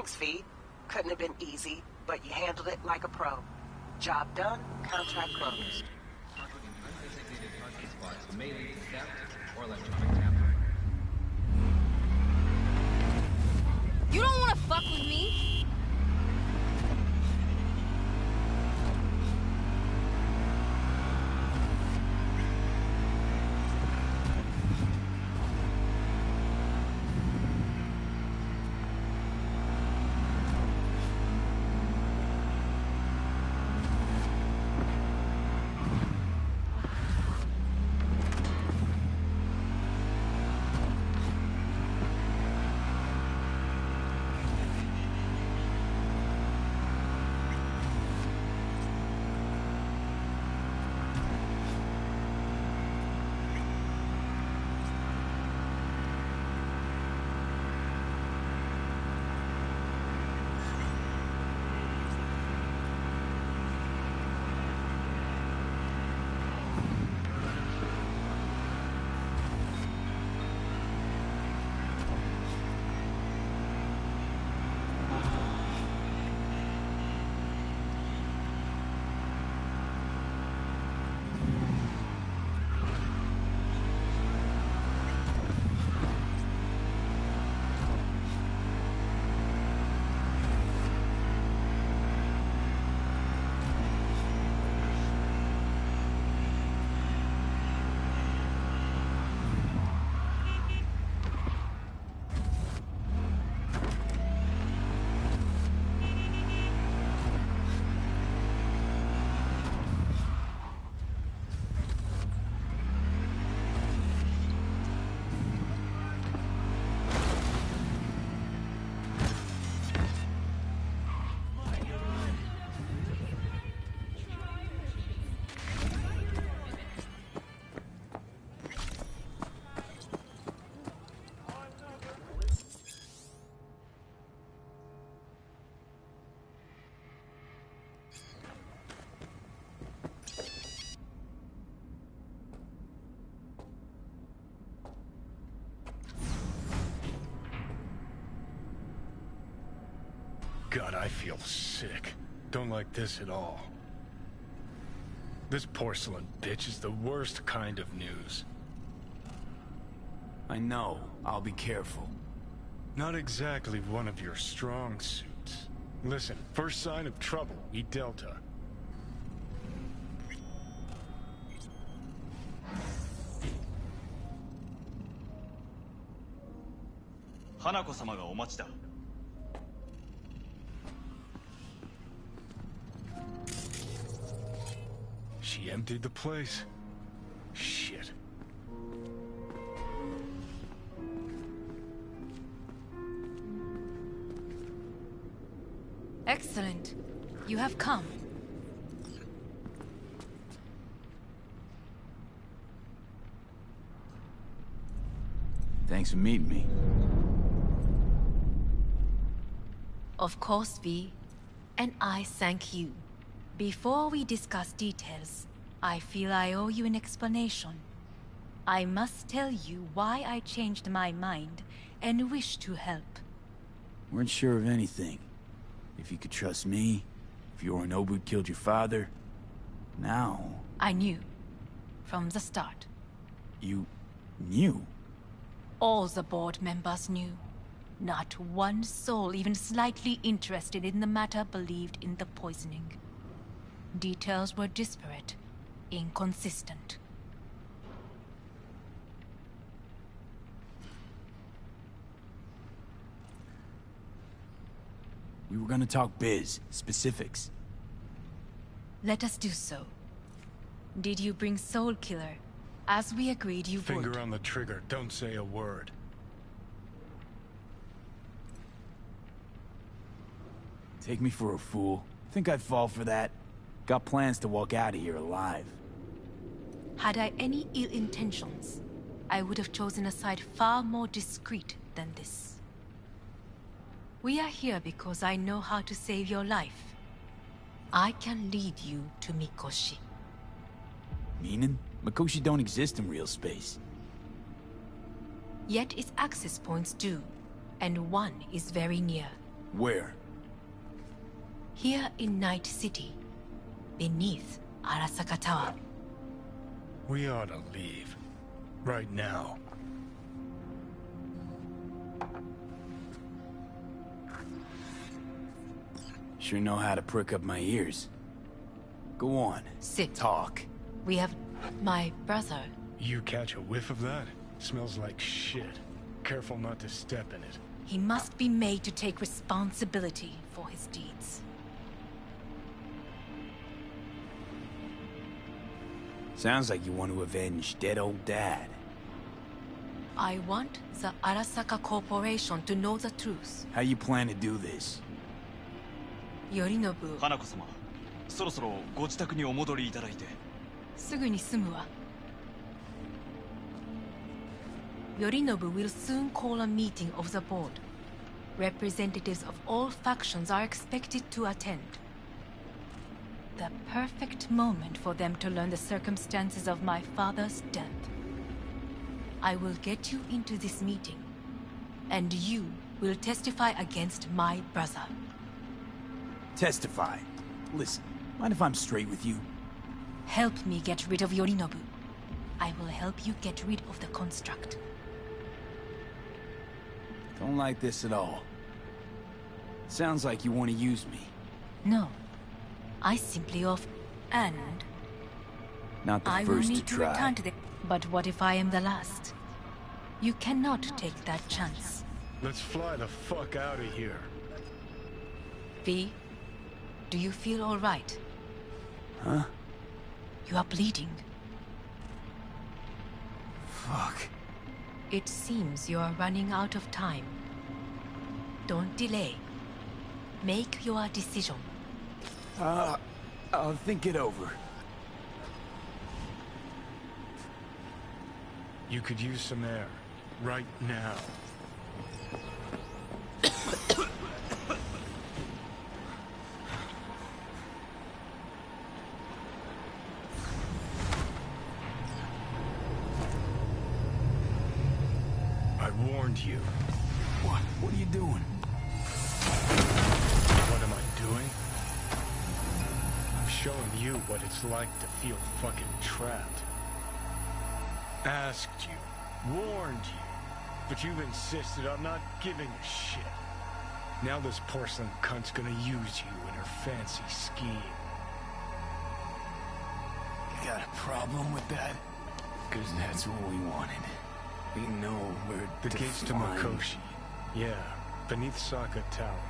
Thanks, V. Couldn't have been easy, but you handled it like a pro. Job done, contract closed. Targeting undesignated parking spots may lead to theft or electronic tampering. You don't want to fuck with me? God, I feel sick. Don't like this at all. This porcelain bitch is the worst kind of news. I know. I'll be careful. Not exactly one of your strong suits. Listen, first sign of trouble, eat Delta. Hanako-samaがお待ちだ。She emptied the place? Shit. Excellent. You have come. Thanks for meeting me. Of course, V. And I thank you. Before we discuss details, I feel I owe you an explanation. I must tell you why I changed my mind and wish to help. Weren't sure of anything. If you could trust me, if Yorinobu killed your father, now... I knew. From the start. You... knew? All the board members knew. Not one soul even slightly interested in the matter believed in the poisoning. Details were disparate, inconsistent. We were gonna talk biz, specifics. Let us do so. Did you bring Soul Killer, as we agreed you would? Finger on the trigger, don't say a word. Take me for a fool. Think I'd fall for that? Got plans to walk out of here alive. Had I any ill intentions, I would have chosen a side far more discreet than this. We are here because I know how to save your life. I can lead you to Mikoshi. Meaning? Mikoshi don't exist in real space. Yet its access points do, and one is very near. Where? Here in Night City, beneath Arasaka Tower. We ought to leave. Right now. Sure know how to prick up my ears. Go on. Sit. Talk. We have my brother. You catch a whiff of that? Smells like shit. Careful not to step in it. He must be made to take responsibility for his deeds. Sounds like you want to avenge dead old dad. I want the Arasaka Corporation to know the truth. How you plan to do this? Yorinobu, 花子様、そろそろご自宅にお戻りいただいて。すぐに済むわ。Yorinobu will soon call a meeting of the board. Representatives of all factions are expected to attend. The perfect moment for them to learn the circumstances of my father's death. I will get you into this meeting, and you will testify against my brother. Testify. Listen, mind if I'm straight with you? Help me get rid of Yorinobu. I will help you get rid of the construct. Don't like this at all. Sounds like you want to use me. No. I simply offer... And... Not the I will first need to to try. return to the... But what if I am the last? You cannot take that chance. Let's fly the fuck out of here. V, do you feel all right? Huh? You are bleeding. Fuck. It seems you are running out of time. Don't delay. Make your decision. I'll think it over. You could use some air. Right now. I warned you. What are you doing? What am I doing? I'm showing you what it's like to feel fucking trapped. Asked you, warned you, but you've insisted on not giving a shit. Now this porcelain cunt's gonna use you in her fancy scheme. You got a problem with that? Because that's what we wanted. We know we're The gates to Mikoshi. Yeah, beneath Saka Tower.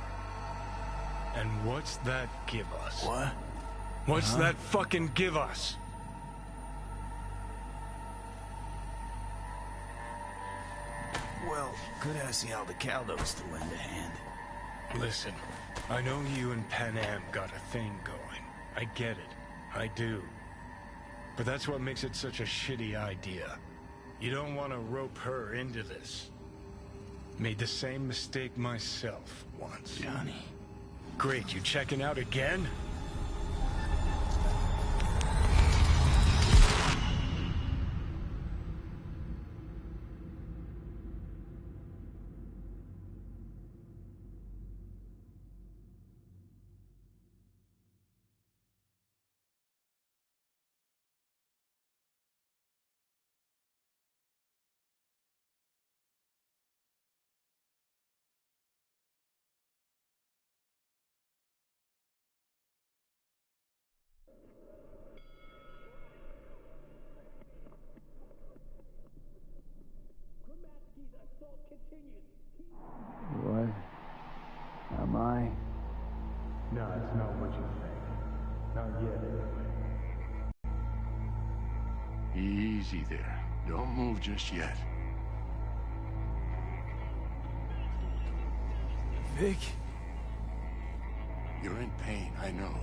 And what's that give us? What? What's that fucking give us? Well, could ask the Aldecaldos to lend a hand. Listen, I know you and Pan Am got a thing going. I get it. I do. But that's what makes it such a shitty idea. You don't want to rope her into this. Made the same mistake myself once. Johnny. Great, you checking out again? What? Am I? No, it's not what you think. Not yet, anyway. Easy there. Don't move just yet. Vic? You're in pain, I know.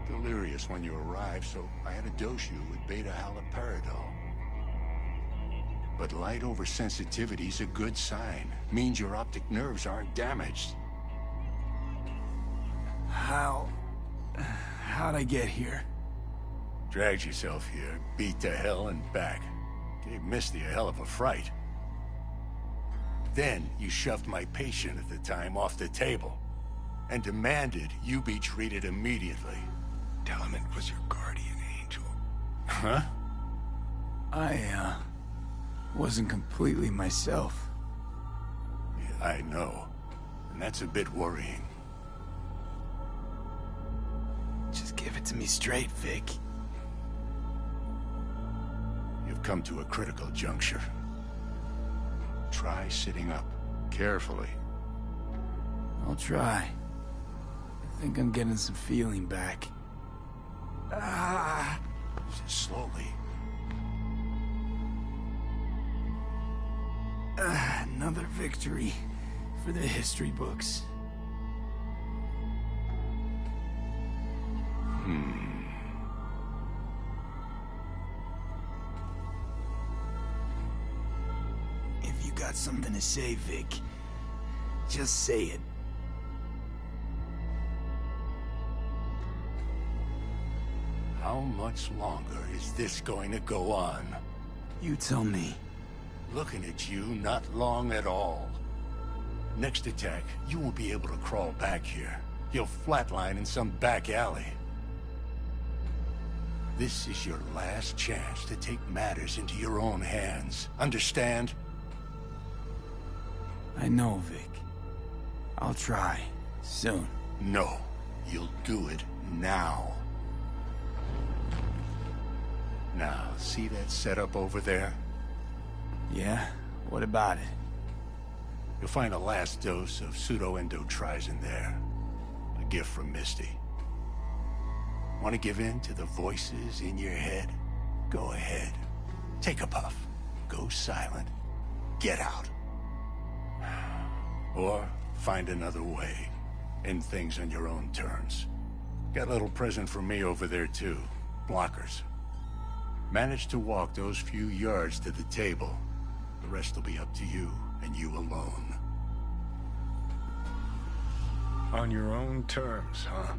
Delirious when you arrived, so I had to dose you with beta-haloperidol. But light oversensitivity's a good sign. Means your optic nerves aren't damaged. How'd I get here? Dragged yourself here, beat to hell and back. Gave Misty a hell of a fright. Then you shoved my patient at the time off the table. and demanded you be treated immediately. Tell him it was your guardian angel. Huh? I, wasn't completely myself. Yeah, I know. And that's a bit worrying. Just give it to me straight, Vic. You've come to a critical juncture. Try sitting up, carefully. I'll try. I think I'm getting some feeling back. Slowly. Another victory for the history books. If you got something to say, Vic, just say it. How much longer is this going to go on? You tell me. Looking at you, not long at all. Next attack, you won't be able to crawl back here. You'll flatline in some back alley. This is your last chance to take matters into your own hands. Understand? I know, Vic. I'll try. Soon. No. You'll do it now. Now, see that setup over there? Yeah? What about it? You'll find a last dose of pseudo-endotrizin there. A gift from Misty. Want to give in to the voices in your head? Go ahead. Take a puff. Go silent. Get out. Or find another way. End things on your own terms. Got a little present from me over there too. Blockers. Manage to walk those few yards to the table. The rest will be up to you, and you alone. On your own terms, huh?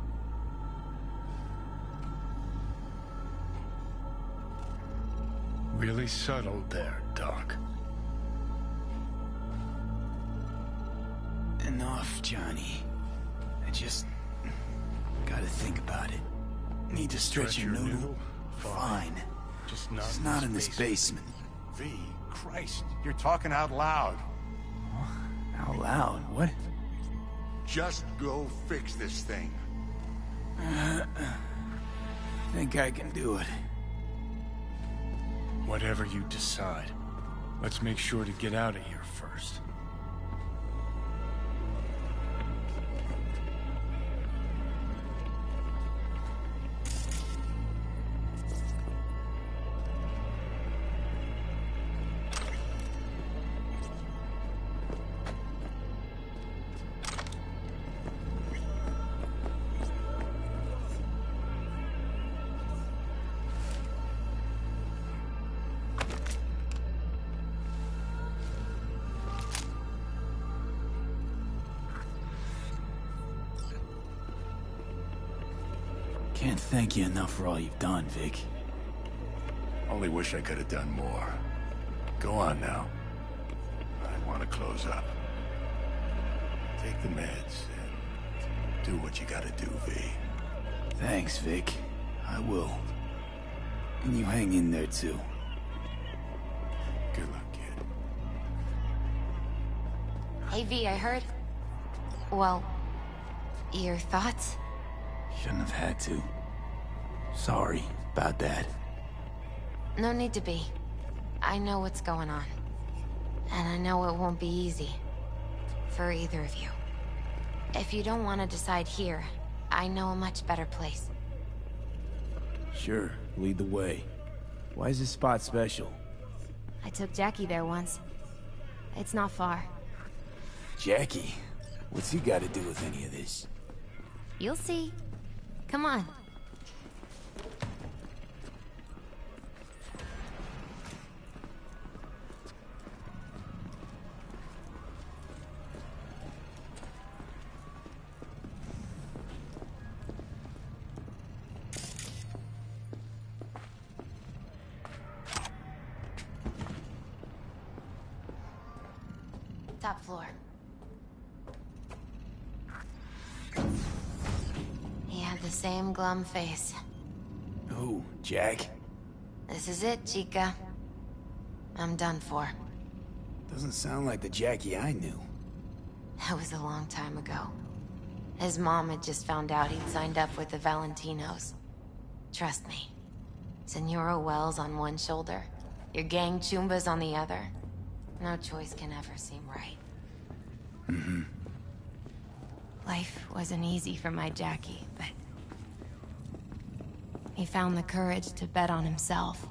Really subtle there, Doc. Enough, Johnny. I just gotta think about it. Need to stretch your noodle? Fine. Just It's not in this basement. V, Christ, you're talking out loud. Out loud? What? Just go fix this thing. Think I can do it. Whatever you decide. Let's make sure to get out of here first. Can't thank you enough for all you've done, Vic. Only wish I could have done more. Go on now. I want to close up. Take the meds and do what you gotta do, V. Thanks, Vic. I will. And you hang in there, too. Good luck, kid. Hey, V, I heard... Well, your thoughts? Shouldn't have had to. Sorry about that. No need to be. I know what's going on. And I know it won't be easy. For either of you. If you don't want to decide here, I know a much better place. Sure, lead the way. Why is this spot special? I took Jackie there once. It's not far. Jackie? What's he got to do with any of this? You'll see. Come on. Top floor. same glum face. Who, Jack? This is it, Chica. I'm done for. Doesn't sound like the Jackie I knew. That was a long time ago. His mom had just found out he'd signed up with the Valentinos. Trust me. Senora Wells on one shoulder, your gang Chumbas on the other. No choice can ever seem right. Mm-hmm. Life wasn't easy for my Jackie, but... he found the courage to bet on himself.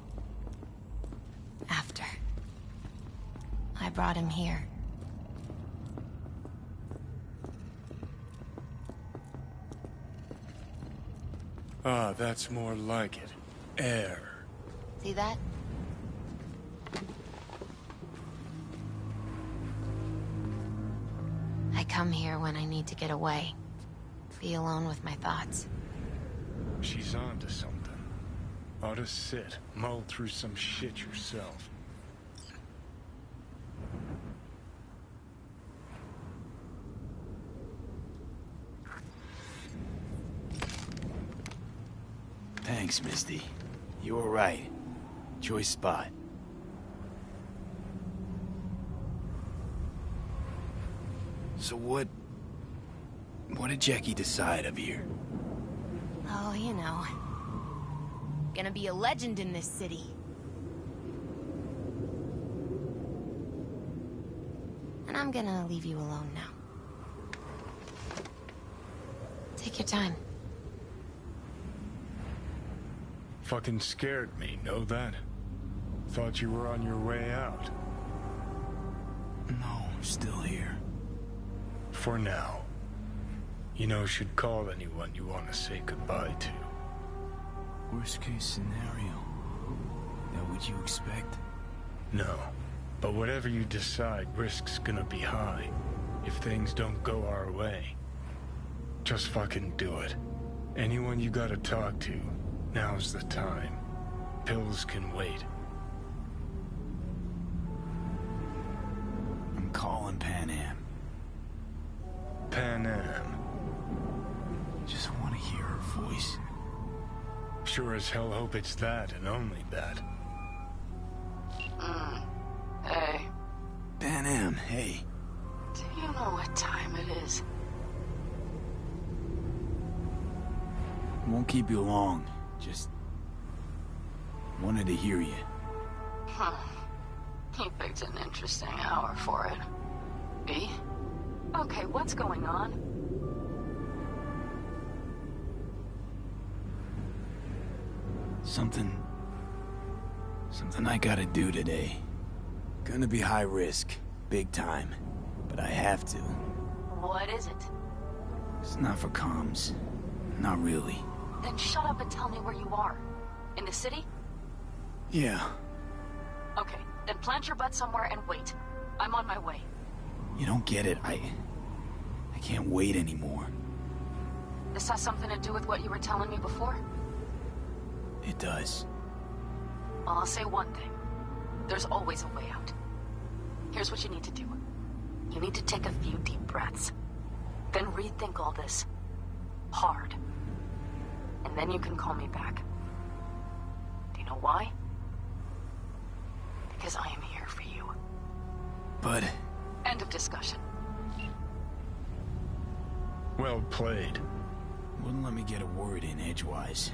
After. I brought him here. Ah, that's more like it. Air. See that? I come here when I need to get away. Be alone with my thoughts. She's onto something. Ought to sit, mull through some shit yourself. Thanks, Misty. You were right. Choice spot. So what did Jackie decide of here? Oh, you know. Gonna be a legend in this city. And I'm gonna leave you alone now. Take your time. Fucking scared me, know that? Thought you were on your way out. No, I'm still here. For now. You know, should call anyone you want to say goodbye to. Worst case scenario. That what you expect? No. But whatever you decide, risk's gonna be high. If things don't go our way. Just fucking do it. Anyone you gotta talk to, now's the time. Pills can wait. I'm calling Pan Am. Pan Am. Just want to hear her voice. Sure as hell hope it's that and only that. Hey, Pan Am, hey. do you know what time it is? Won't keep you long. Just wanted to hear you. Huh. You picked an interesting hour for it. B? Okay, what's going on? Something I gotta do today. Gonna be high risk, big time, but I have to. What is it? It's not for comms. Not really. Then shut up and tell me where you are. In the city? Yeah. Okay, then plant your butt somewhere and wait. I'm on my way. You don't get it. I can't wait anymore. This has something to do with what you were telling me before? It does. Well, I'll say one thing. There's always a way out. Here's what you need to do. You need to take a few deep breaths. Then rethink all this. Hard. And then you can call me back. Do you know why? Because I am here for you. But... End of discussion. Well played. wouldn't let me get a word in edgewise.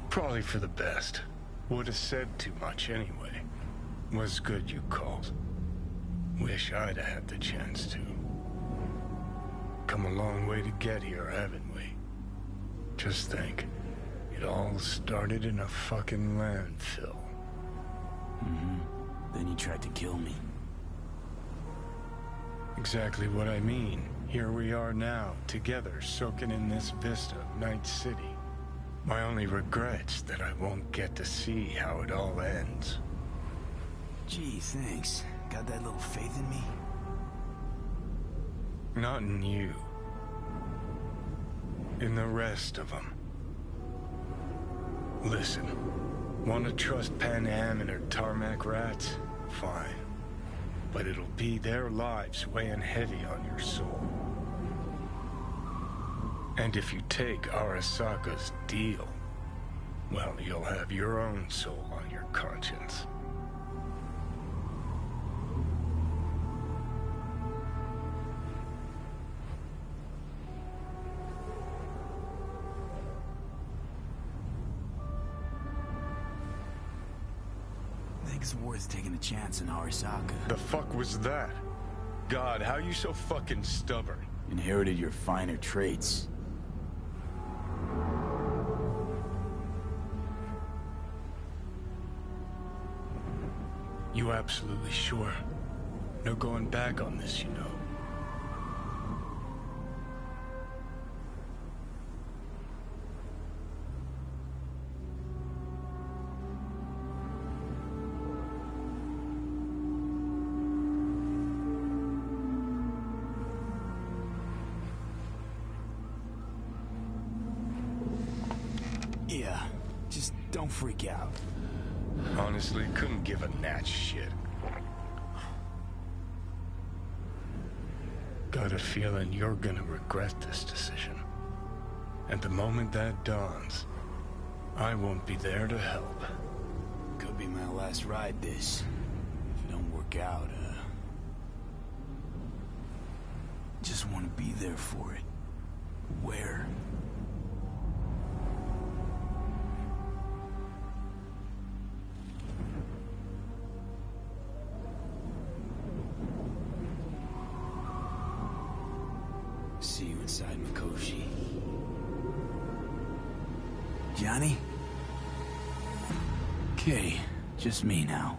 Probably for the best. Would have said too much anyway. Was good you called. Wish I'd have had the chance to. Come a long way to get here, haven't we? Just think. It all started in a fucking landfill. Mm-hmm. Then you tried to kill me. Exactly what I mean. Here we are now, together, soaking in this vista of Night City. My only regret's that I won't get to see how it all ends. Gee, thanks. Got that little faith in me? Not in you. In the rest of them. Listen, want to trust Pan Am and her tarmac rats? Fine. But it'll be their lives weighing heavy on your soul. And if you take Arasaka's deal, well, you'll have your own soul on your conscience. Think it's worth taking a chance on Arasaka. The fuck was that? God, how you so fucking stubborn? Inherited your finer traits. You absolutely sure? No going back on this, you know. Yeah, just don't freak out. Honestly, couldn't give a gnat's shit. Got a feeling you're gonna regret this decision. And the moment that dawns, I won't be there to help. Could be my last ride this. If it don't work out, just want to be there for it. Where? See you inside Mikoshi. Johnny? Okay, just me now.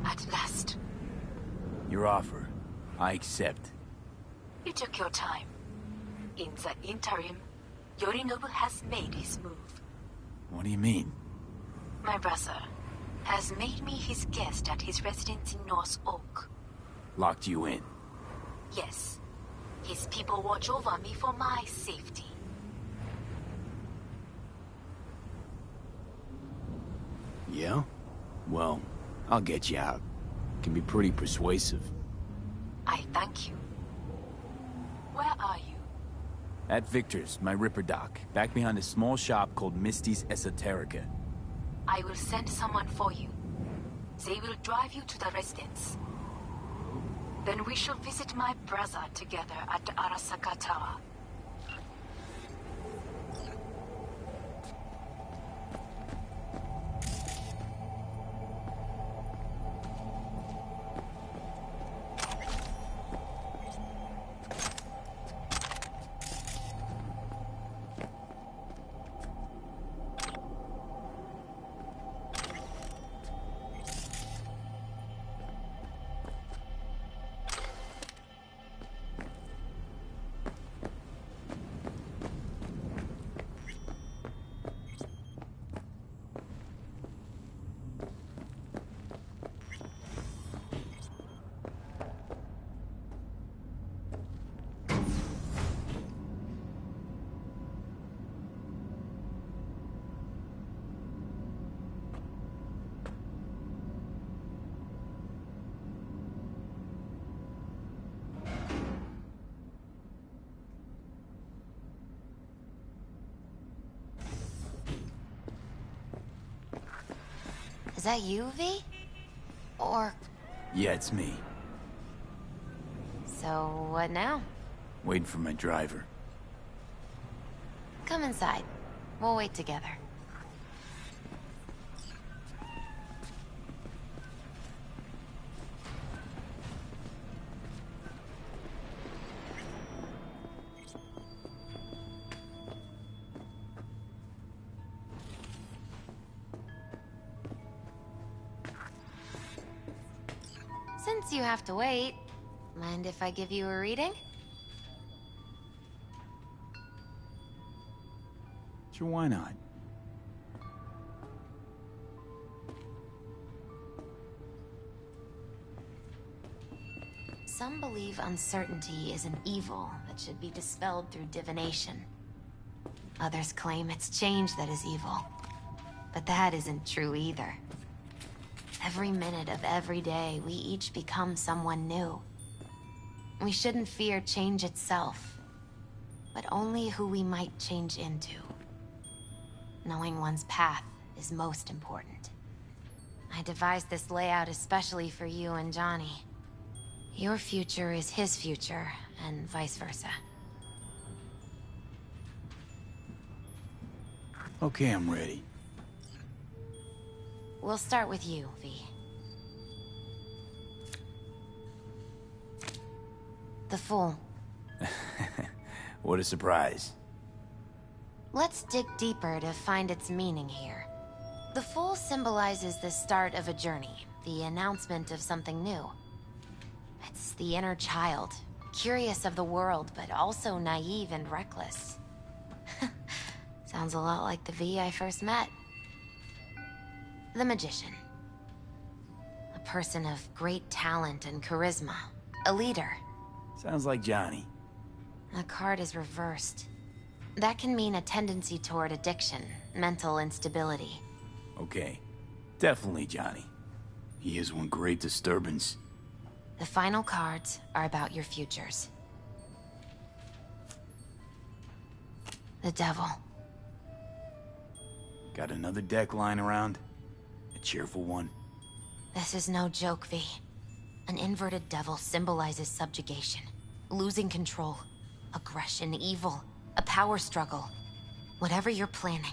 At last. Your offer. I accept. You took your time. In the interim, Yorinobu has made his move. What do you mean? My brother has made me his guest at his residence in North Oak. Locked you in. Yes. His people watch over me for my safety. Yeah? Well, I'll get you out. Can be pretty persuasive. I thank you. Where are you? At Victor's, my Ripper Dock, back behind a small shop called Misty's Esoterica. I will send someone for you. They will drive you to the residence. Then we shall visit my brother together at the Arasaka Tower. Is that you, V? Or... Yeah, it's me. So, what now? Waiting for my driver. Come inside. We'll wait together. Since you have to wait, mind if I give you a reading? Sure, why not? Some believe uncertainty is an evil that should be dispelled through divination. Others claim it's change that is evil. But that isn't true either. Every minute of every day, we each become someone new. We shouldn't fear change itself, but only who we might change into. Knowing one's path is most important. I devised this layout especially for you and Johnny. Your future is his future, and vice versa. Okay, I'm ready. We'll start with you, V. The Fool. What a surprise. Let's dig deeper to find its meaning here. The Fool symbolizes the start of a journey, the announcement of something new. It's the inner child, curious of the world, but also naive and reckless. Sounds a lot like the V I first met. The Magician. A person of great talent and charisma. A leader. Sounds like Johnny. The card is reversed. That can mean a tendency toward addiction, mental instability. Okay. Definitely Johnny. He is one great disturbance. The final cards are about your futures. The Devil. Got another deck lying around? A cheerful one? This is no joke, V. An inverted devil symbolizes subjugation, losing control, aggression, evil, a power struggle. Whatever you're planning,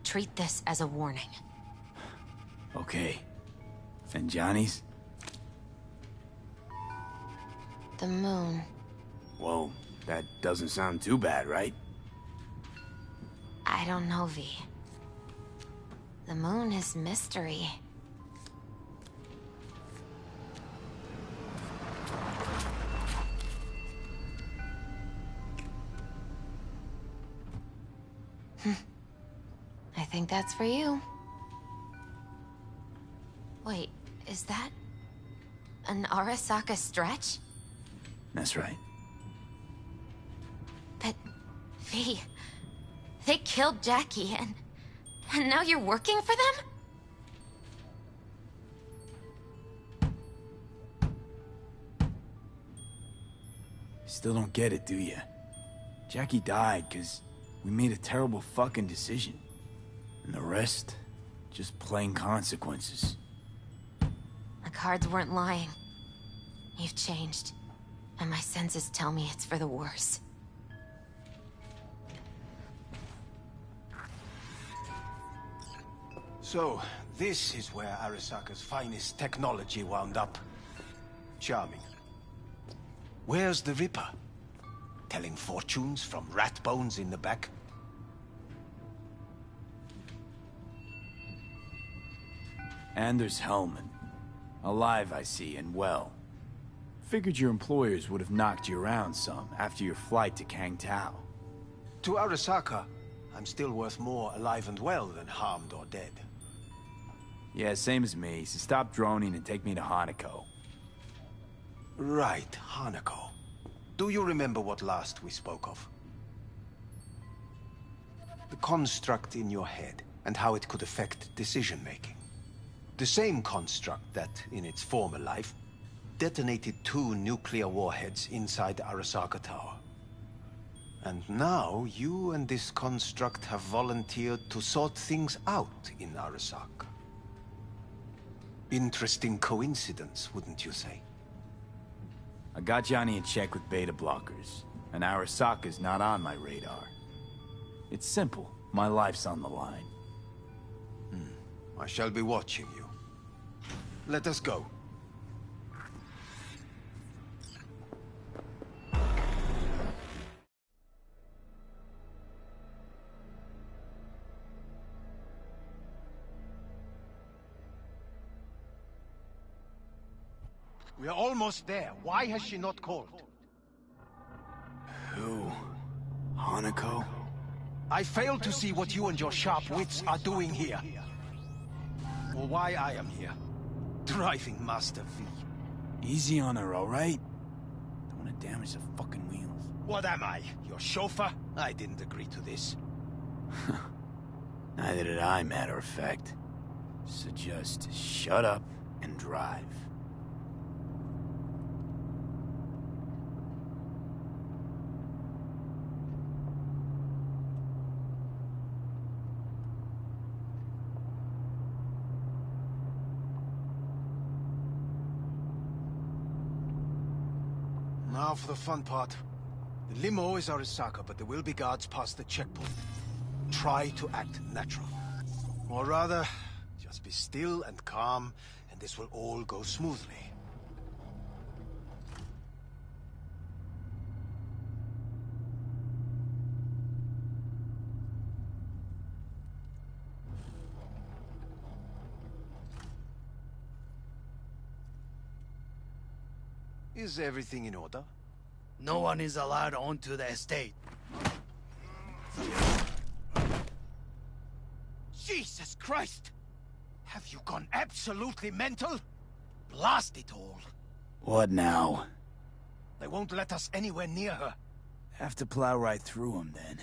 treat this as a warning. Okay. And Johnny's? The Moon. Whoa, that doesn't sound too bad, right? I don't know, V. The Moon is mystery. I think that's for you. Wait, is that an Arasaka stretch? That's right. But, V, they killed Jackie and now you're working for them? Still don't get it, do you? Jackie died because we made a terrible fucking decision. And the rest, just plain consequences. The cards weren't lying. You've changed. And my senses tell me it's for the worse. So, this is where Arasaka's finest technology wound up. Charming. Where's the Ripper? Telling fortunes from rat bones in the back? Anders Hellman. Alive, I see, and well. Figured your employers would have knocked you around some after your flight to Kangtao. To Arasaka, I'm still worth more alive and well than harmed or dead. Yeah, same as me, so stop droning and take me to Hanako. Right, Hanako. Do you remember what last we spoke of? The construct in your head, and how it could affect decision-making. The same construct that, in its former life, detonated 2 nuclear warheads inside the Arasaka Tower. And now, you and this construct have volunteered to sort things out in Arasaka. Interesting coincidence, wouldn't you say? I got Johnny in check with beta blockers, and Arasaka's not on my radar. It's simple. My life's on the line. I shall be watching you. Let us go. We are almost there. Why has she not called? Who? Hanako? I fail to see what you and your sharp wits are doing here. Or why I am here. Driving Master V. Easy on her, alright? Don't want to damage the fucking wheels. What am I? Your chauffeur? I didn't agree to this. Neither did I, matter of fact. So just shut up and drive. Now for the fun part. The limo is Arasaka, but there will be guards past the checkpoint. Try to act natural. Or rather, just be still and calm, and this will all go smoothly. Is everything in order? No one is allowed onto the estate. Jesus Christ! Have you gone absolutely mental? Blast it all. What now? They won't let us anywhere near her. Have to plow right through them, then.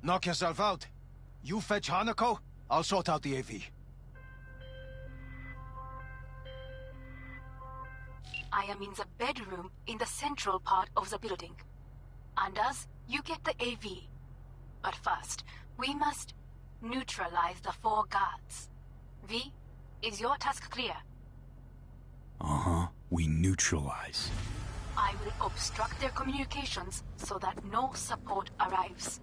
Knock yourself out. You fetch Hanako, I'll sort out the AV. I am in the bedroom in the central part of the building. Anders, you get the AV. But first, we must neutralize the 4 guards. V, is your task clear? Uh-huh. We neutralize. I will obstruct their communications so that no support arrives.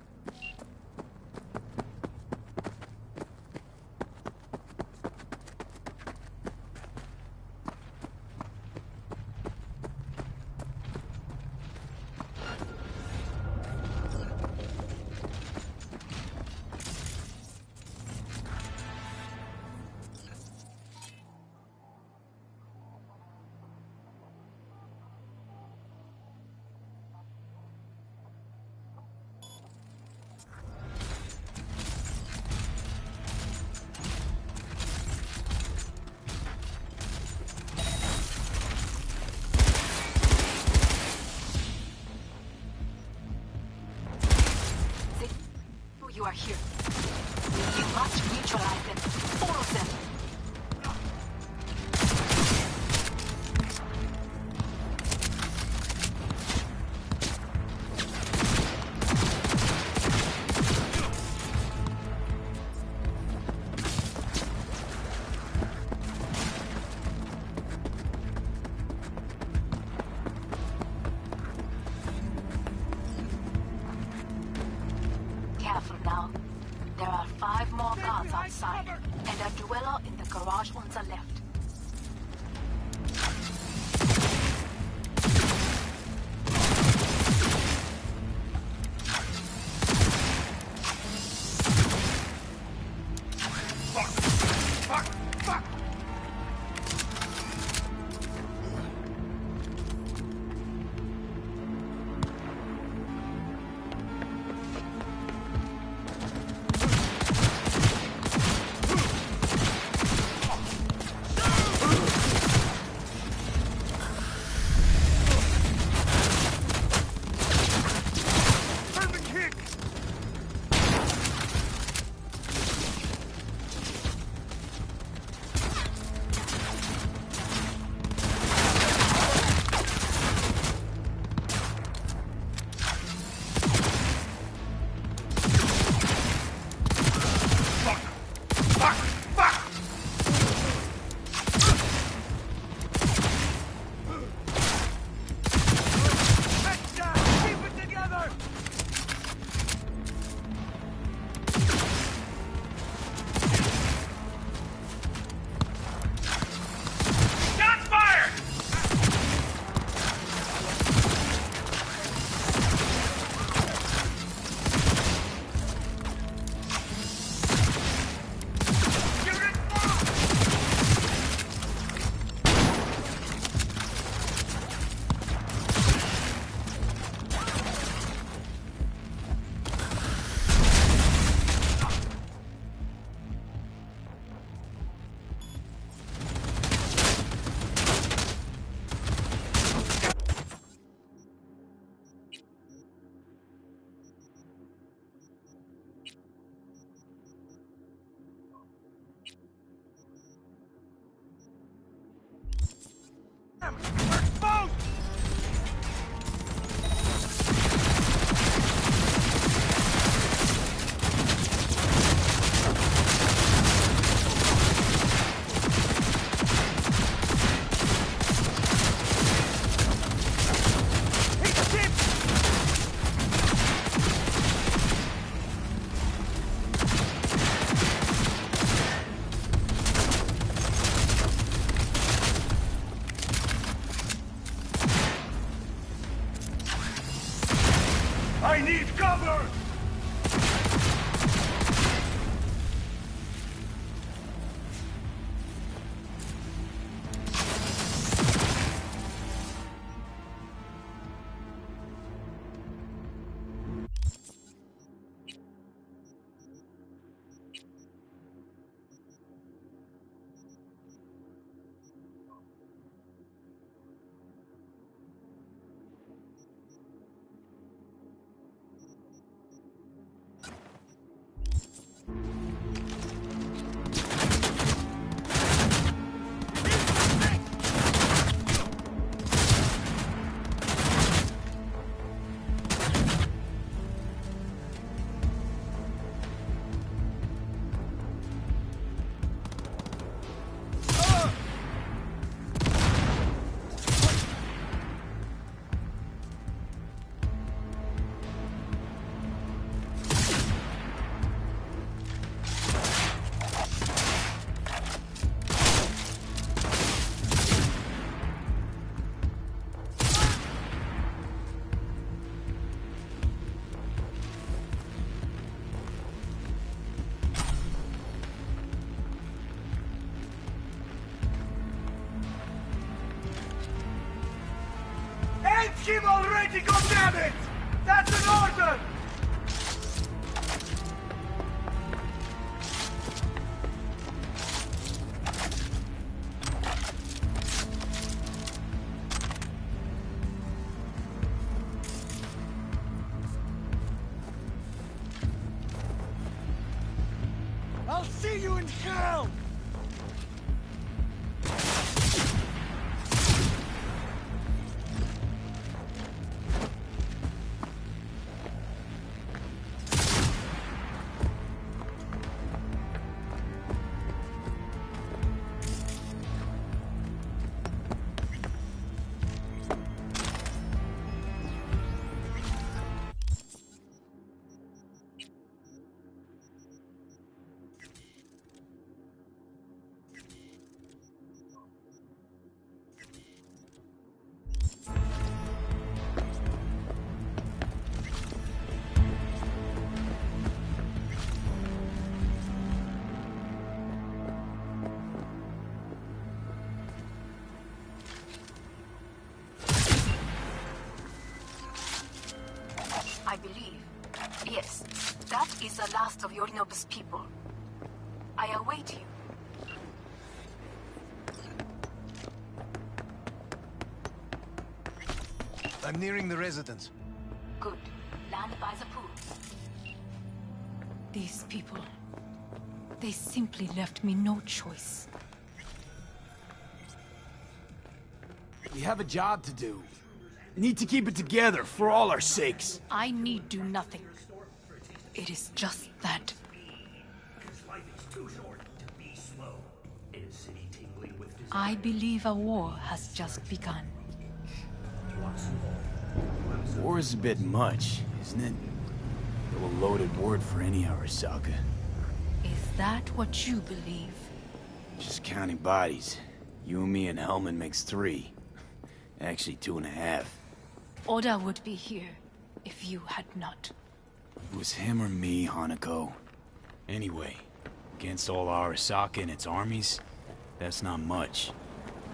You are here. We must neutralize them. All of them. Careful now. There are 5 more guards outside, and a dweller in the garage on the left. I need cover! Him already, goddammit! That's an order! I'll see you in hell! I believe. Yes, that is the last of Yorinobu's people. I await you. I'm nearing the residence. Good. Land by the pool. These people... they simply left me no choice. We have a job to do. We need to keep it together for all our sakes. I need do nothing. It is just that. I believe a war has just begun. War is a bit much, isn't it? A loaded word for any Arasaka. Is that what you believe? Just counting bodies. You and me and Hellman makes 3. Actually, 2.5. Oda would be here if you had not. It was him or me, Hanako. Anyway, against all Arasaka and its armies, that's not much.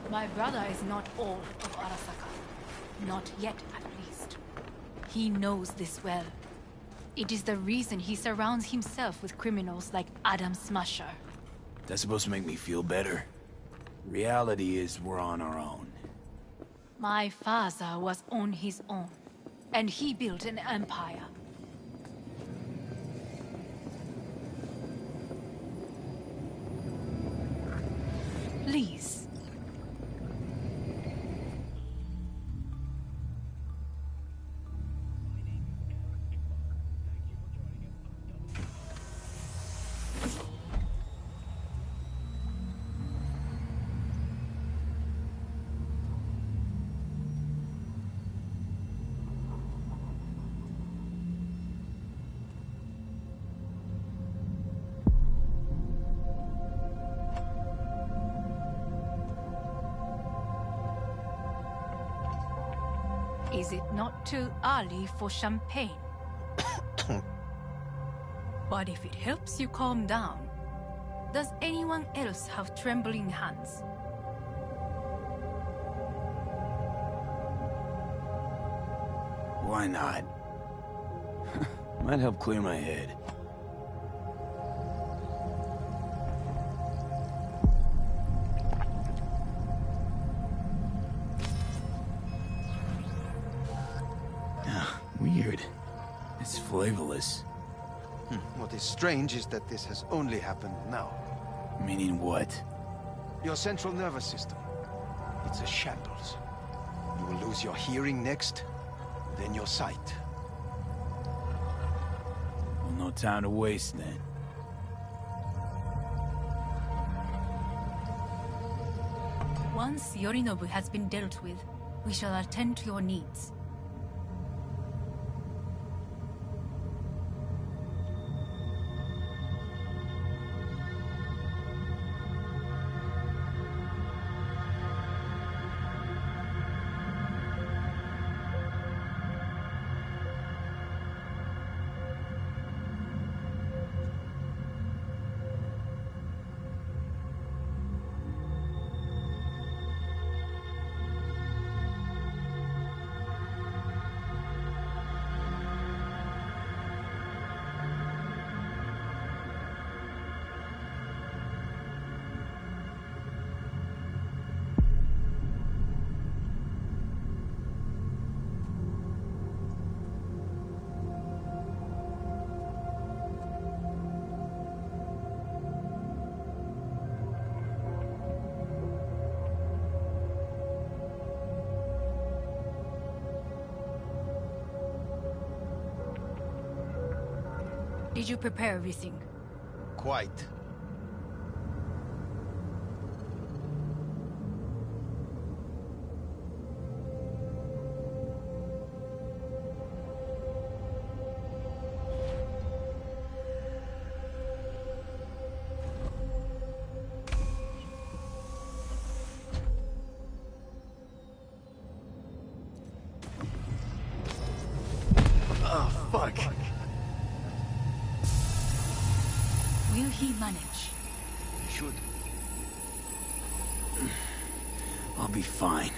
My brother is not all of Arasaka. Not yet, at least. He knows this well. It is the reason he surrounds himself with criminals like Adam Smasher. That's supposed to make me feel better. Reality is we're on our own. My father was on his own, and he built an empire. Please. Is it not too early for champagne? But if it helps you calm down, does anyone else have trembling hands? Why not? Might help clear my head. Weird. It's flavorless. What is strange is that this has only happened now. Meaning what? Your central nervous system. It's a shambles. You will lose your hearing next, then your sight. Well, no time to waste then. Once Yorinobu has been dealt with, we shall attend to your needs. Did you prepare everything? Quite. Oh, fuck. Will he manage? He should. I'll be fine.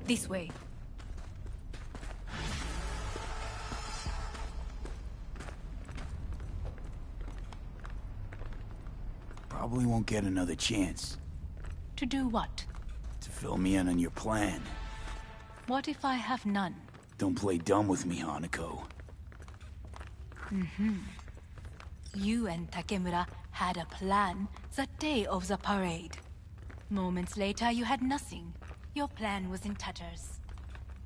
This way. Probably won't get another chance. To do what? To fill me in on your plan. What if I have none? Don't play dumb with me, Hanako. You and Takemura had a plan the day of the parade. Moments later, you had nothing. Your plan was in tatters.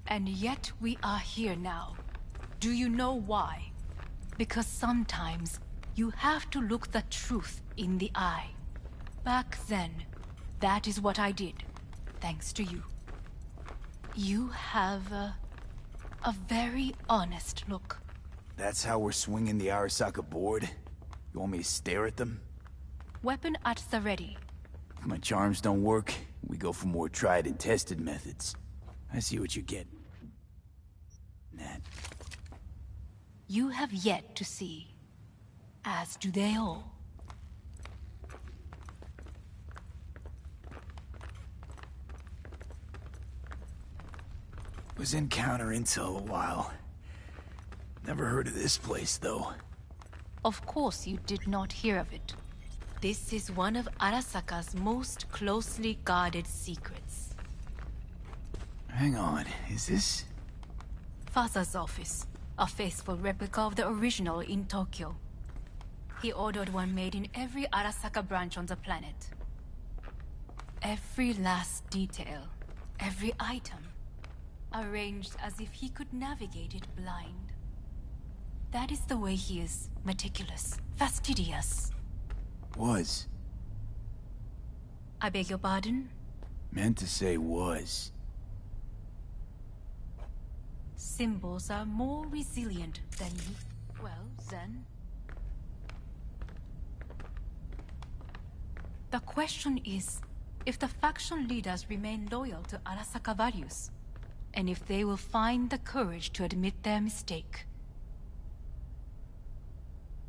And yet we are here now. Do you know why? Because sometimes you have to look the truth in the eye. Back then, that is what I did, thanks to you. You have a very honest look. That's how we're swinging the Arasaka board? You want me to stare at them? Weapon at the ready. If my charms don't work, we go for more tried and tested methods. I see what you get. Nat. You have yet to see. As do they all. Was in counter intel a while. Never heard of this place, though. Of course you did not hear of it. This is one of Arasaka's most closely guarded secrets. Hang on, is this... Father's office. A faithful replica of the original in Tokyo. He ordered one made in every Arasaka branch on the planet. Every last detail, every item, arranged as if he could navigate it blind. That is the way he is, meticulous, fastidious. Was. I beg your pardon? Meant to say was. Symbols are more resilient than you. Well, then... The question is, if the faction leaders remain loyal to Arasaka values, and if they will find the courage to admit their mistake.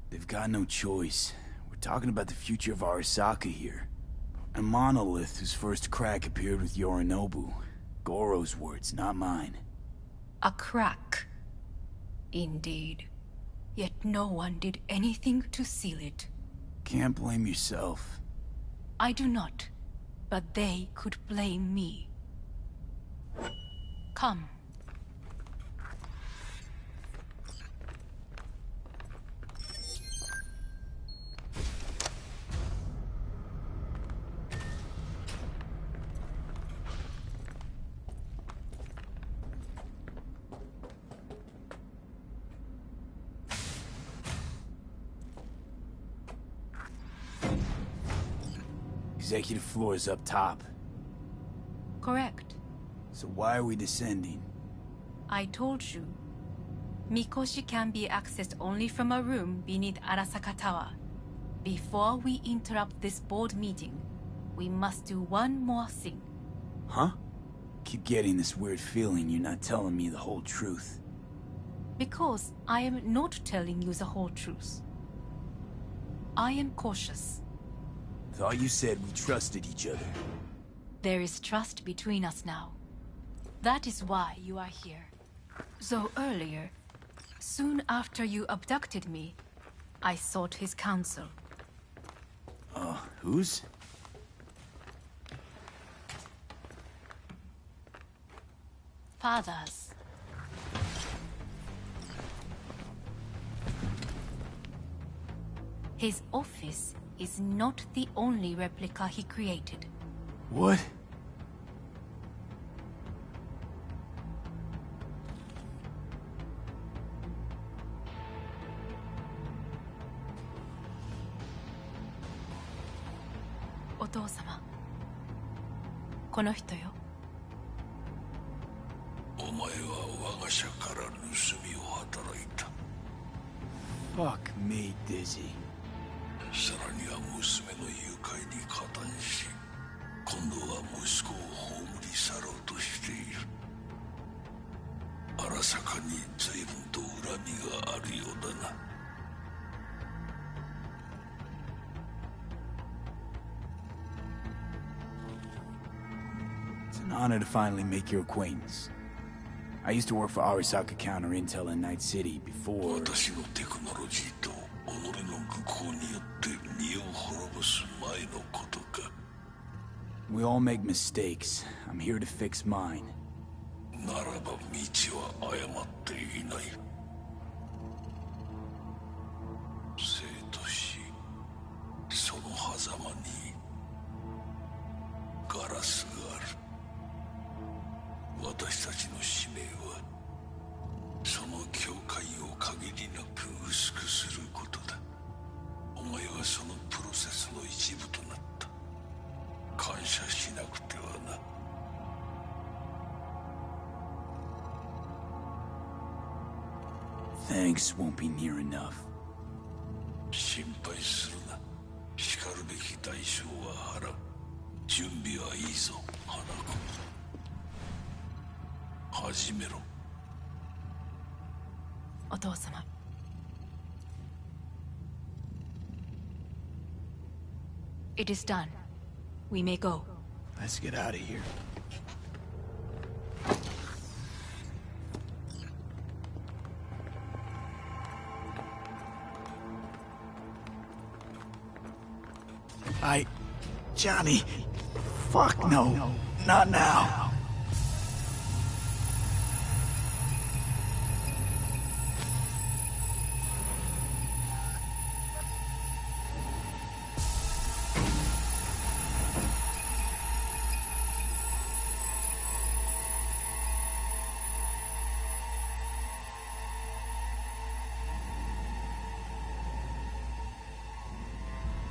They've got no choice. We're talking about the future of Arasaka here. A monolith whose first crack appeared with Yorinobu. Goro's words, not mine. A crack. Indeed. Yet no one did anything to seal it. Can't blame yourself. I do not, but they could blame me. Come. Executive floor is up top. Correct. So why are we descending? I told you. Mikoshi can be accessed only from a room beneath Arasaka Tower. Before we interrupt this board meeting, we must do one more thing. Huh? Keep getting this weird feeling you're not telling me the whole truth. Because I am not telling you the whole truth. I am cautious. Thought you said we trusted each other. There is trust between us now. That is why you are here. Though earlier, soon after you abducted me, I sought his counsel. Whose? Father's. His office is not the only replica he created. What? Otou-sama. この人よ。お前は我が社から盗みを働いた。Fuck me, Dizzy. さらには娘の誘拐に加担し、今度は息子を葬り去ろうとしている。荒坂に随分と恨みがあるようだな。It's an honor to finally make your acquaintance. I used to work for Arasaka Counter Intel in Night City before... 私のテクノロジーと己の愚行によって身を滅ぼす前のことか。We all make mistakes. I'm here to fix mine. ならば道は誤っていない。生と死、その狭間にガラスがある。私たちの使命はその境界を限りなく薄くすることだ。お前はそのプロセスの一部となった。感謝しなくてはな。Thanks won't be near enough. 心配するな。しかるべき代償は払う。準備はいいぞ、花子。始めろ。お父様。It is done. We may go. Let's get out of here. Johnny. Fuck no. Not now.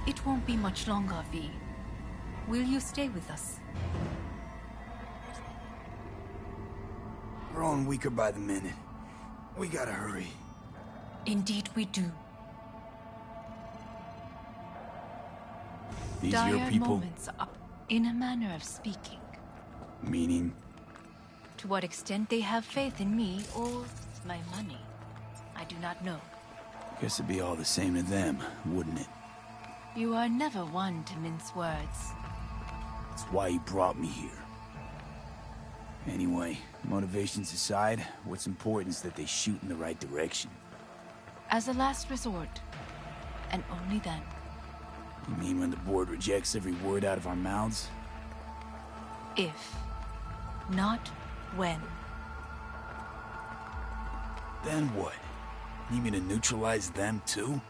It won't be much longer, V. Will you stay with us? Growing weaker by the minute. We gotta hurry. Indeed we do. These Dire your people? moments are up, in a manner of speaking. Meaning? To what extent they have faith in me or my money, I do not know. Guess it'd be all the same to them, wouldn't it? You are never one to mince words. That's why you brought me here. Anyway, motivations aside, what's important is that they shoot in the right direction. As a last resort, and only then. You mean when the board rejects every word out of our mouths? If, not when. Then what? Need me to neutralize them too?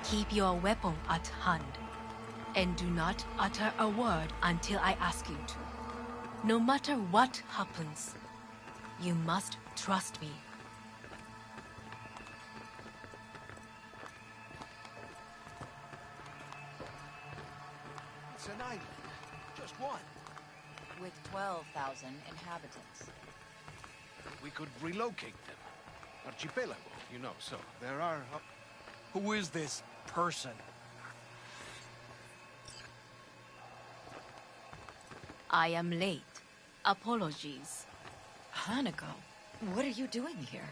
Keep your weapon at hand, and do not utter a word until I ask you to. No matter what happens, you must trust me. It's an island. Just one. With 12,000 inhabitants. We could relocate them. Archipelago, you know, so there are... Who is this person? I am late. Apologies. Hanako, what are you doing here?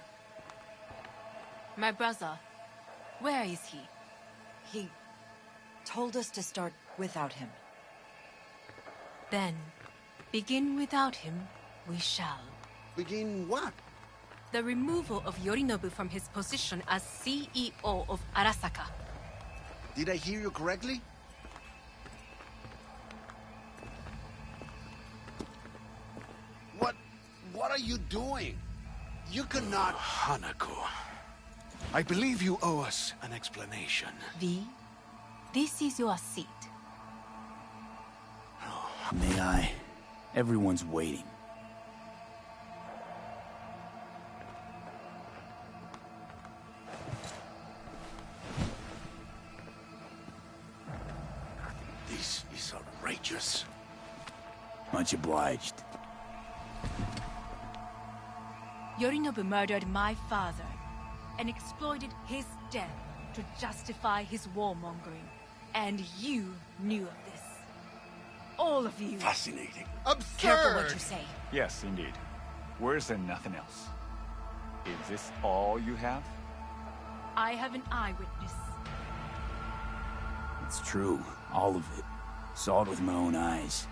My brother, where is he? He told us to start without him. Then, begin without him, we shall. Begin what? The removal of Yorinobu from his position as CEO of Arasaka. Did I hear you correctly? What are you doing? You cannot... Hanako. I believe you owe us an explanation. V, this is your seat. May I? Everyone's waiting. This is outrageous. Much obliged. Yorinobu murdered my father and exploited his death to justify his warmongering. And you knew of this. All of you. Fascinating. Absurd! Careful what you say. Yes, indeed. Worse than nothing else. Is this all you have? I have an eyewitness. It's true. All of it. Saw it with my own eyes.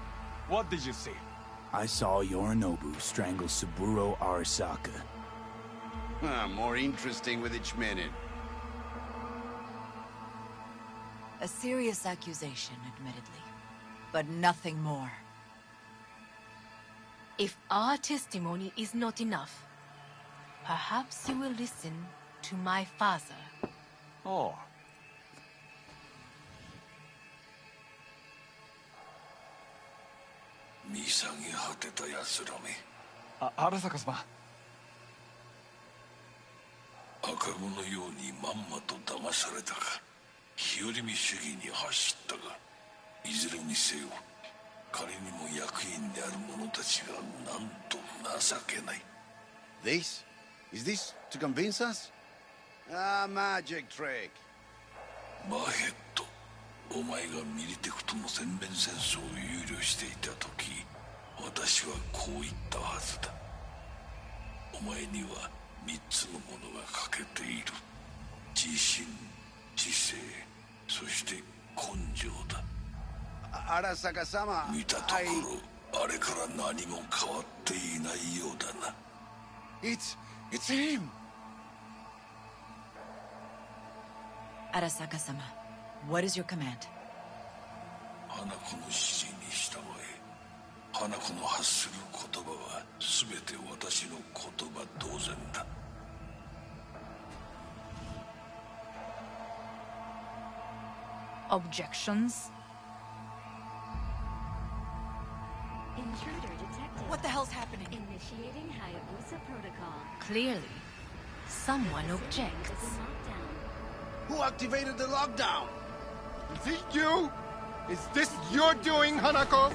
What did you see? I saw Yorinobu strangle Saburo Arasaka. More interesting with each minute. A serious accusation, admittedly. But nothing more. If our testimony is not enough, perhaps you will listen to my father. Oh. Arasaka様。赤子のようにまんまと騙されたか、日和見主義に走ったか、いずれにせよ、仮にも役員である者たちがなんと情けない。This? Is this to convince us? Ah, magic trick. マヘッド、お前がミリテクとの全面戦争を憂慮していた時、私はこう言ったはずだ。お前には3つのものが欠けている。自信、知性、そして根性だ。Arasaka様、見たところ、あれから何も変わっていないようだな。It's him! Arasaka-sama, what is your command? 花子の指示に従え。花子の発する言葉は全て私の言葉同然だ。Objections? Intruder detected. What the hell's happening? Initiating Hayabusa protocol. Clearly, someone objects. Who activated the lockdown? Is it you? Is this your doing, Hanako?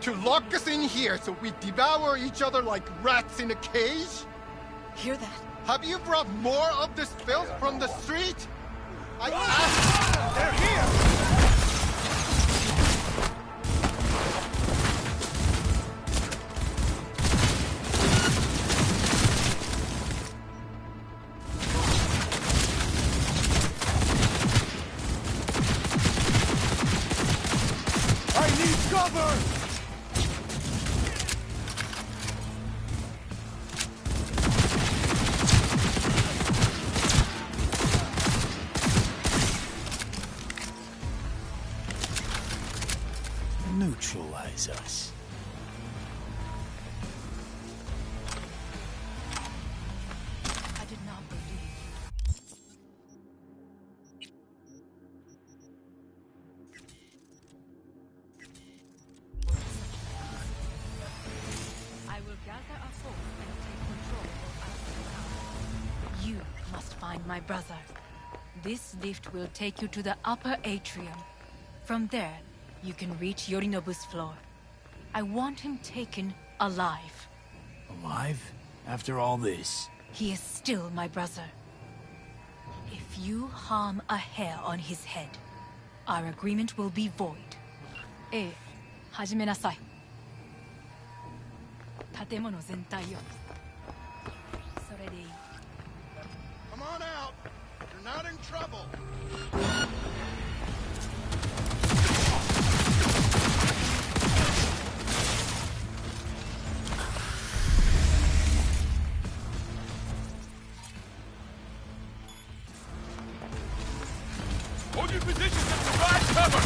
To lock us in here so we devour each other like rats in a cage? Hear that? Have you brought more of this filth from the street? I asked... They're here! Cover! Neutralize us. I did not believe. I will gather a force and take control of our. You must find my brother. This lift will take you to the upper atrium. From there, you can reach Yorinobu's floor. I want him taken alive. Alive? After all this? He is still my brother. If you harm a hair on his head, our agreement will be void. 始めなさい。建物全体よ。それでいい。Come on out! You're not in trouble! Hold your positions and provide cover!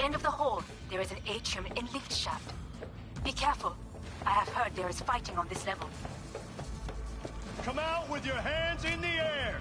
end of the hall, there is an atrium and lift shaft. Be careful. I have heard there is fighting on this level. Come out with your hands in the air!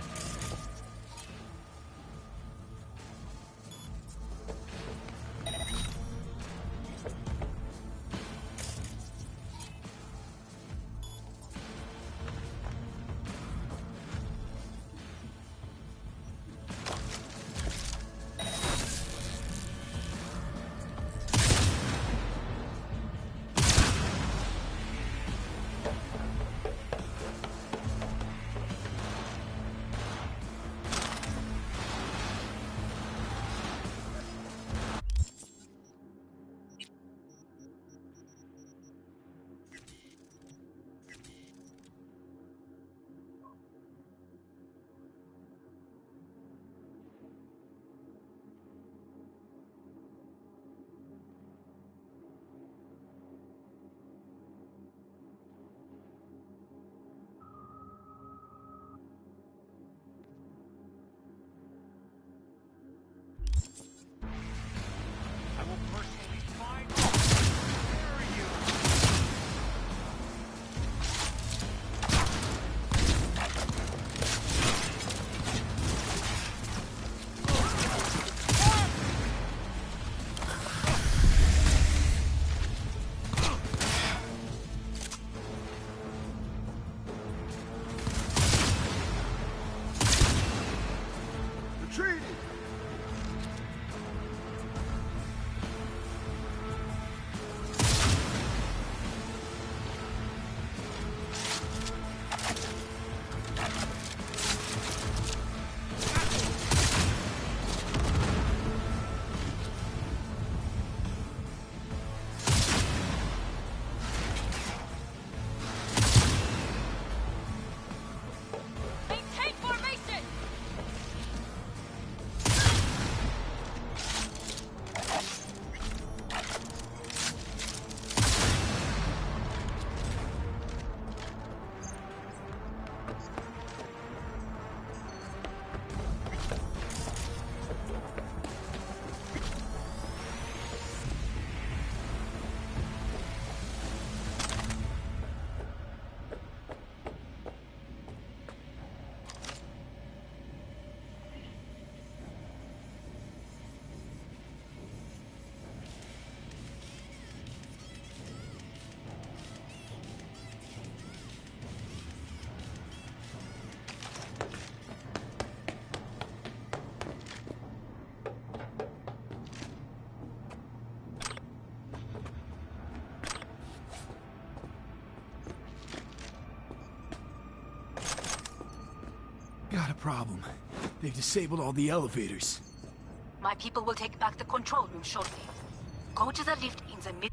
Got a problem. They've disabled all the elevators. My people will take back the control room shortly. Go to the lift in the mid...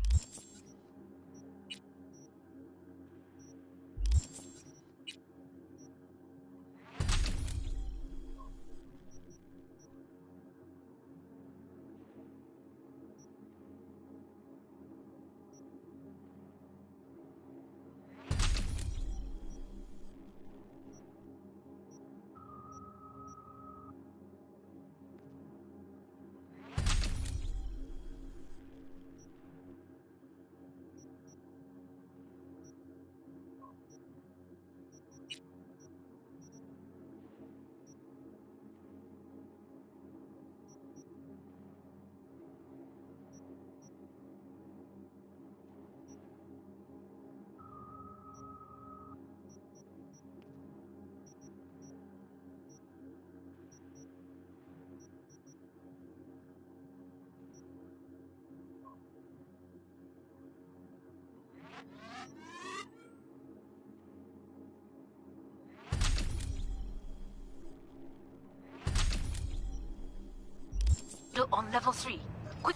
on level 3. Quick.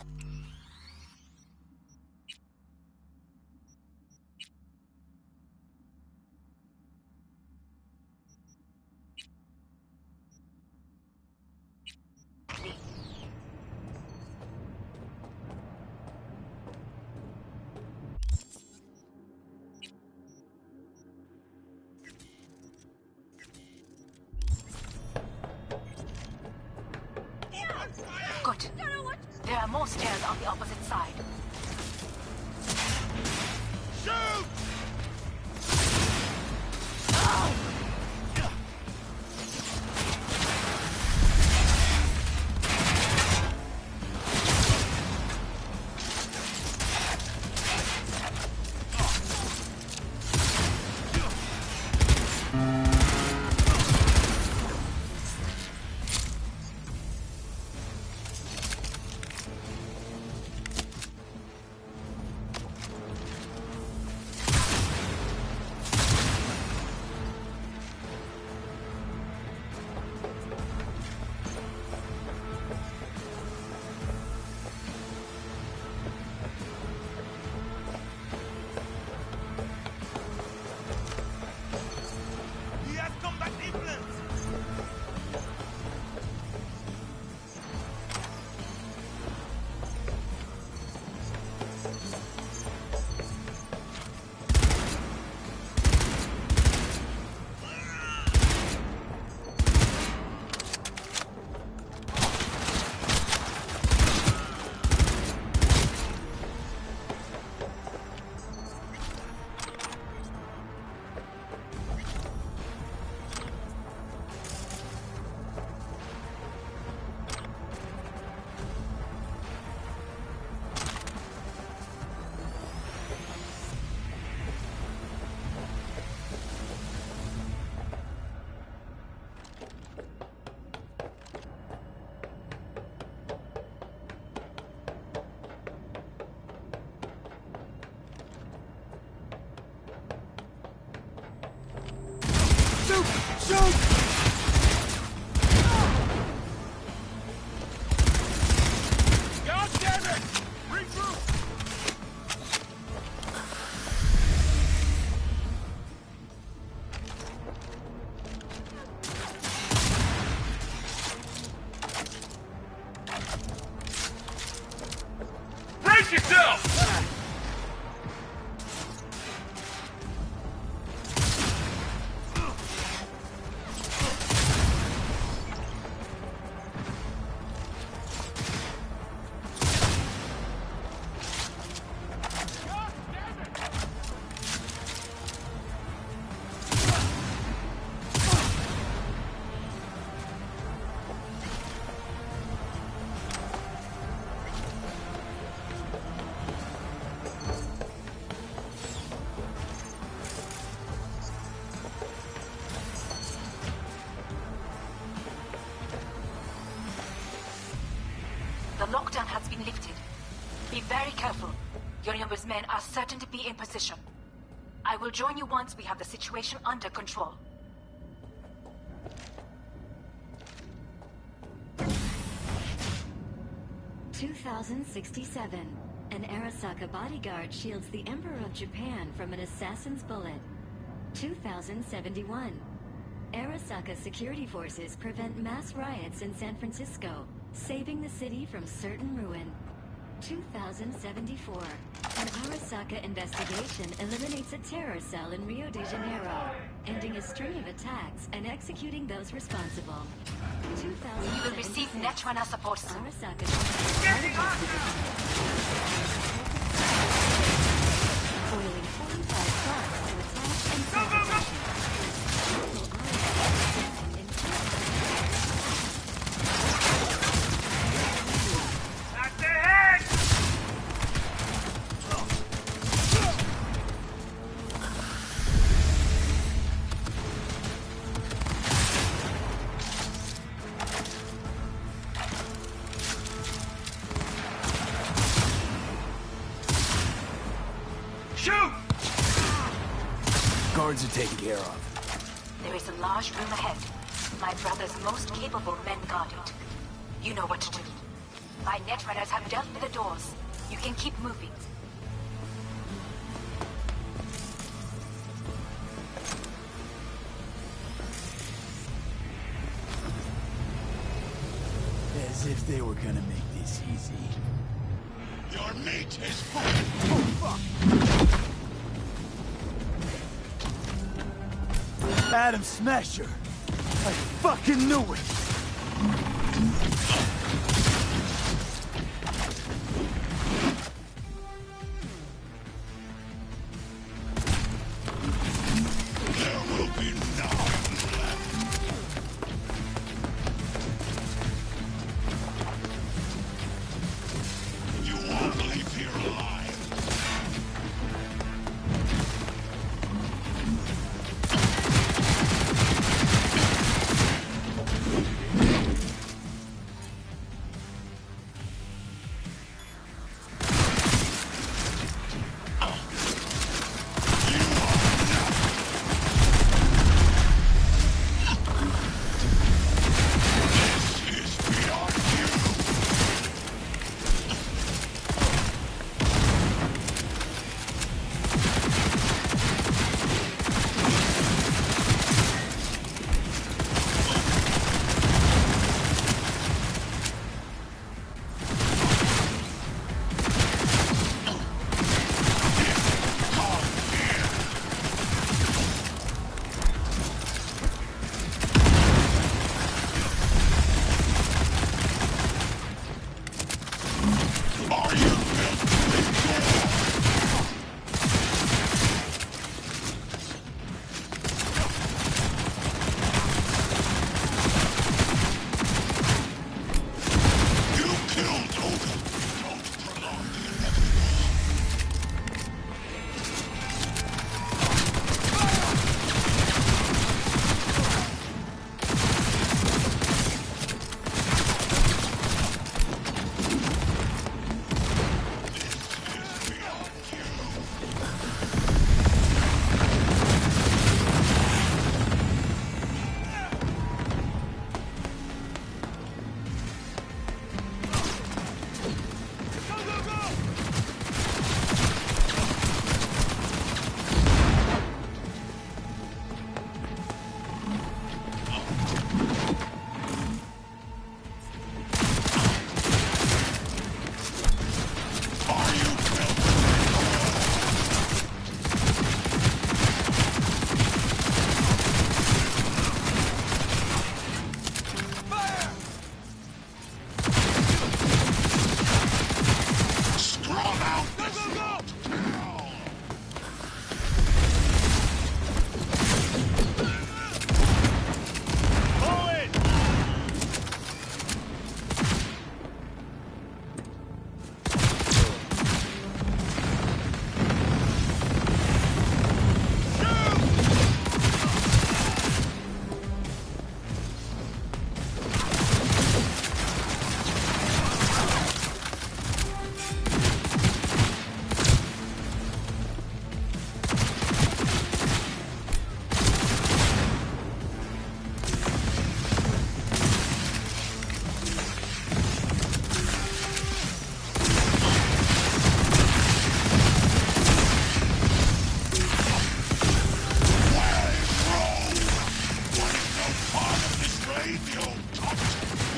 Good. There are more stairs on the opposite side. Shoot! The lockdown has been lifted. Be very careful. Yorinobu's men are certain to be in position. I will join you once we have the situation under control. "2067. An Arasaka bodyguard shields the Emperor of Japan from an assassin's bullet. 2071. Arasaka security forces prevent mass riots in San Francisco, saving the city from certain ruin. 2074. An Arasaka investigation eliminates a terror cell in Rio de Janeiro, ending a string of attacks and executing those responsible. 2000. You will receive Netrunner support soon. Arasaka. Foiling 45 plots to attack and sabotage. Guards are taken care of. There is a large room ahead. My brother's most capable men guard it. You know what to do. My Netrunners have dealt with the doors. You can keep moving. As if they were gonna make this easy. Your mate is Adam Smasher! I fucking knew it!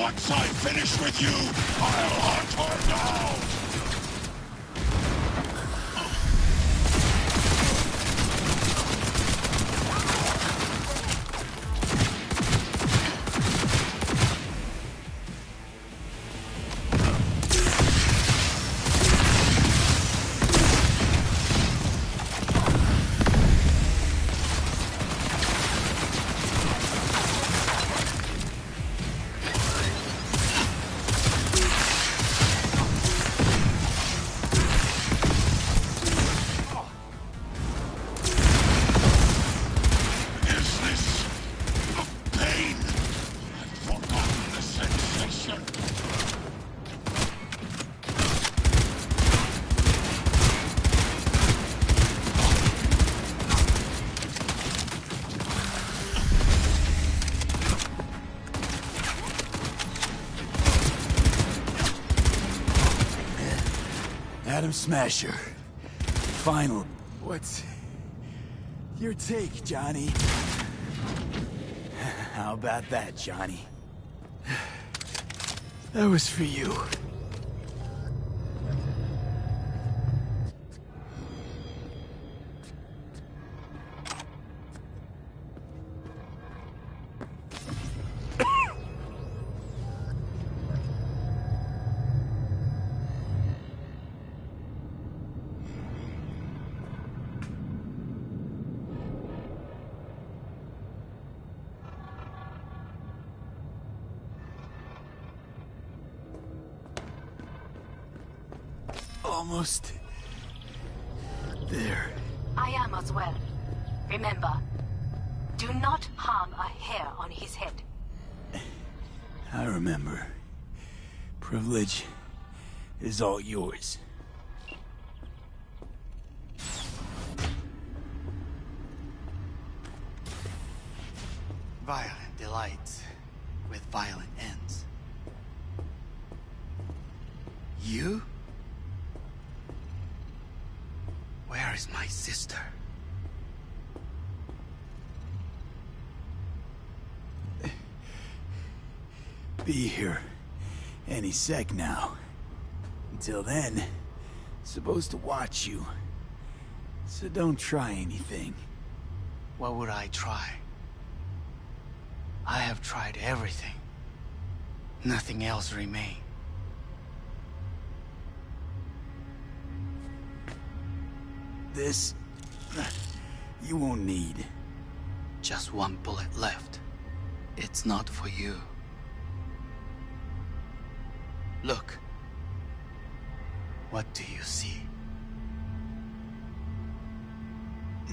Once I finish with you, I'll hunt her down! Atom Smasher. Final. What's your take, Johnny? How about that, Johnny? That was for you. Almost there. I am as well. Remember, do not harm a hair on his head. I remember. Privilege is all yours. Violent delights with violent ends. You? Where is my sister? Be here any sec now. Until then, supposed to watch you. So don't try anything. What would I try? I have tried everything. Nothing else remains. This... you won't need. Just one bullet left. It's not for you. Look. What do you see?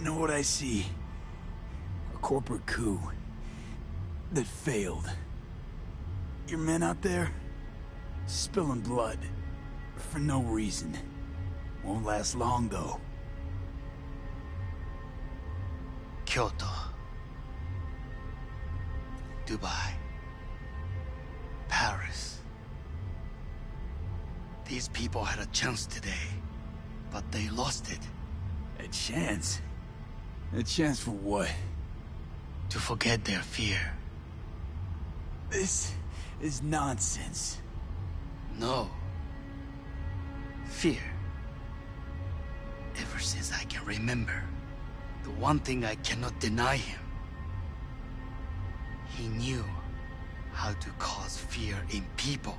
Know what I see? A corporate coup. That failed. Your men out there? Spilling blood. For no reason. Won't last long, though. Kyoto. Dubai. Paris. These people had a chance today, but they lost it. A chance? A chance for what? To forget their fear. This is nonsense. No. Fear. Ever since I can remember, the one thing I cannot deny him. He knew how to cause fear in people.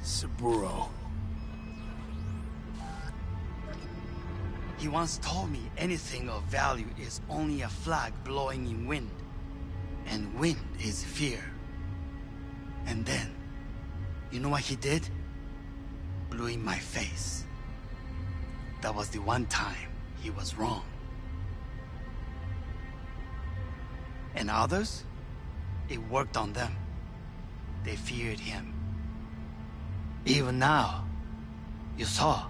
Saburo. He once told me anything of value is only a flag blowing in wind. And wind is fear. And then, you know what he did? Blew in my face. That was the one time he was wrong. And others? It worked on them. They feared him. Even now, you saw.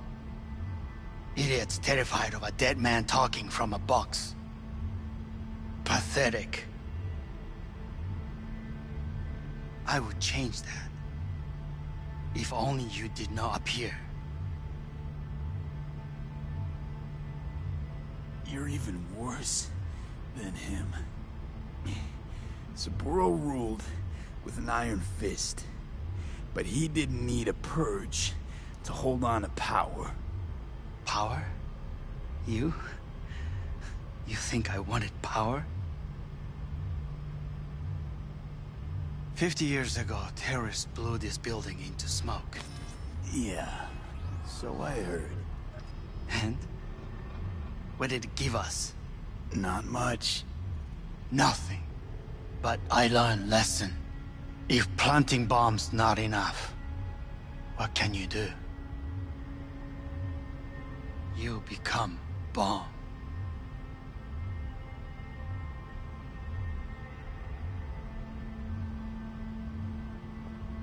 Idiots terrified of a dead man talking from a box. Pathetic. I would change that. If only you did not appear. You're even worse than him. Saburo ruled with an iron fist. But he didn't need a purge to hold on to power. Power? You? You think I wanted power? 50 years ago, terrorists blew this building into smoke. Yeah, so I heard. And? What did it give us? Not much. Nothing. But I learned lesson. If planting bombs not enough, what can you do? You become bomb.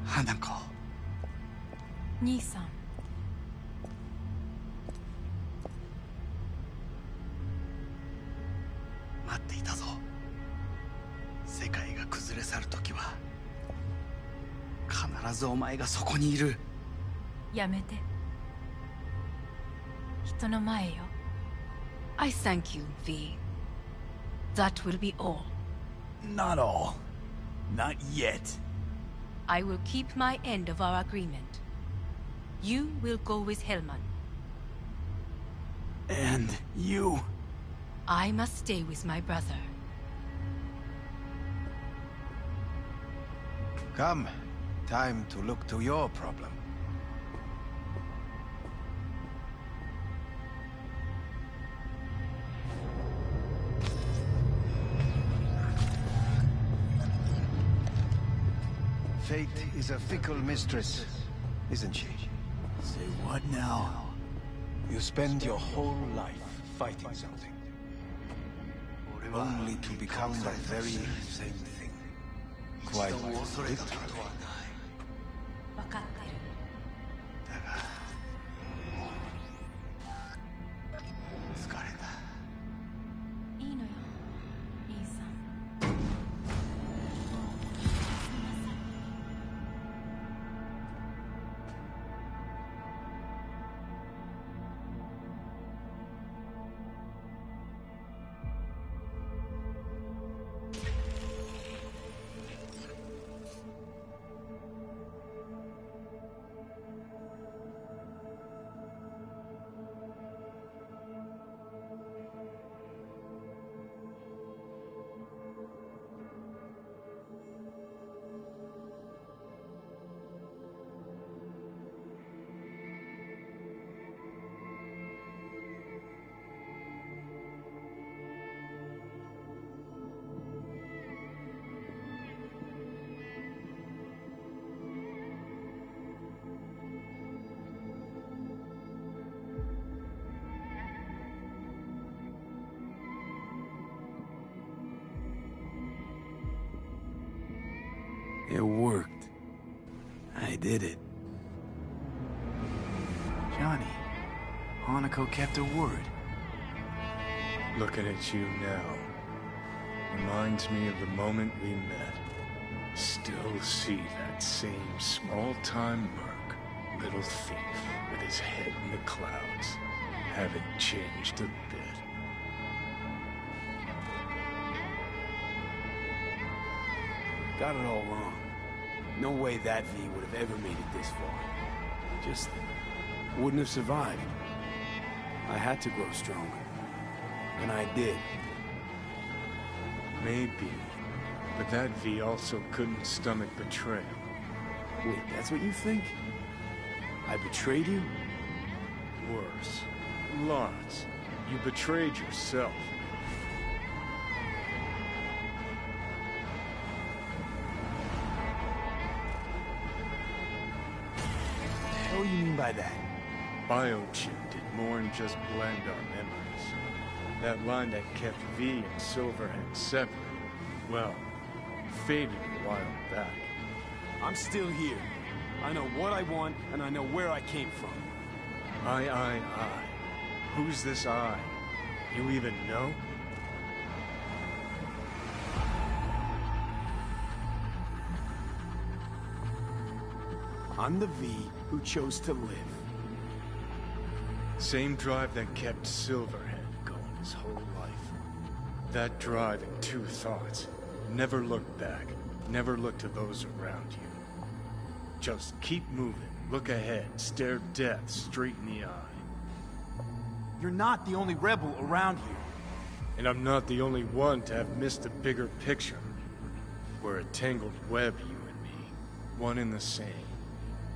Hanako. 兄さん。待っていたぞ。世界が崩れ去る時は必ずお前がそこにいる。やめて。人の前よ。I thank you, V. That will be all. Not all. Not yet. I will keep my end of our agreement. You will go with Hellman. And you? I must stay with my brother. Come. Time to look to your problem. Fate is a fickle mistress, isn't she? Say what now? You spend your whole life fighting something, only to become the very same thing. Quite literally. 分かってる。疲れた。いいのよ、兄さん。 It worked. I did it. Johnny, Hanako kept her word. Looking at you now reminds me of the moment we met. Still see that same small-time merc, little thief with his head in the clouds. Haven't changed a bit. Got it all wrong. No way that V would have ever made it this far. Just wouldn't have survived. I had to grow stronger. And I did. Maybe. But that V also couldn't stomach betrayal. Wait, that's what you think? I betrayed you? Worse. Lots. You betrayed yourself. What do you mean by that? Biochip did more than just blend our memories. That line that kept V and Silverhand separate, well, faded a while back. I'm still here. I know what I want, and I know where I came from. I. Who's this I? You even know? I'm the V who chose to live. Same drive that kept Silverhand going his whole life. That drive and two thoughts. Never looked back. Never look to those around you. Just keep moving, look ahead, stare death straight in the eye. You're not the only rebel around here. And I'm not the only one to have missed the bigger picture. We're a tangled web, you and me. One and the same.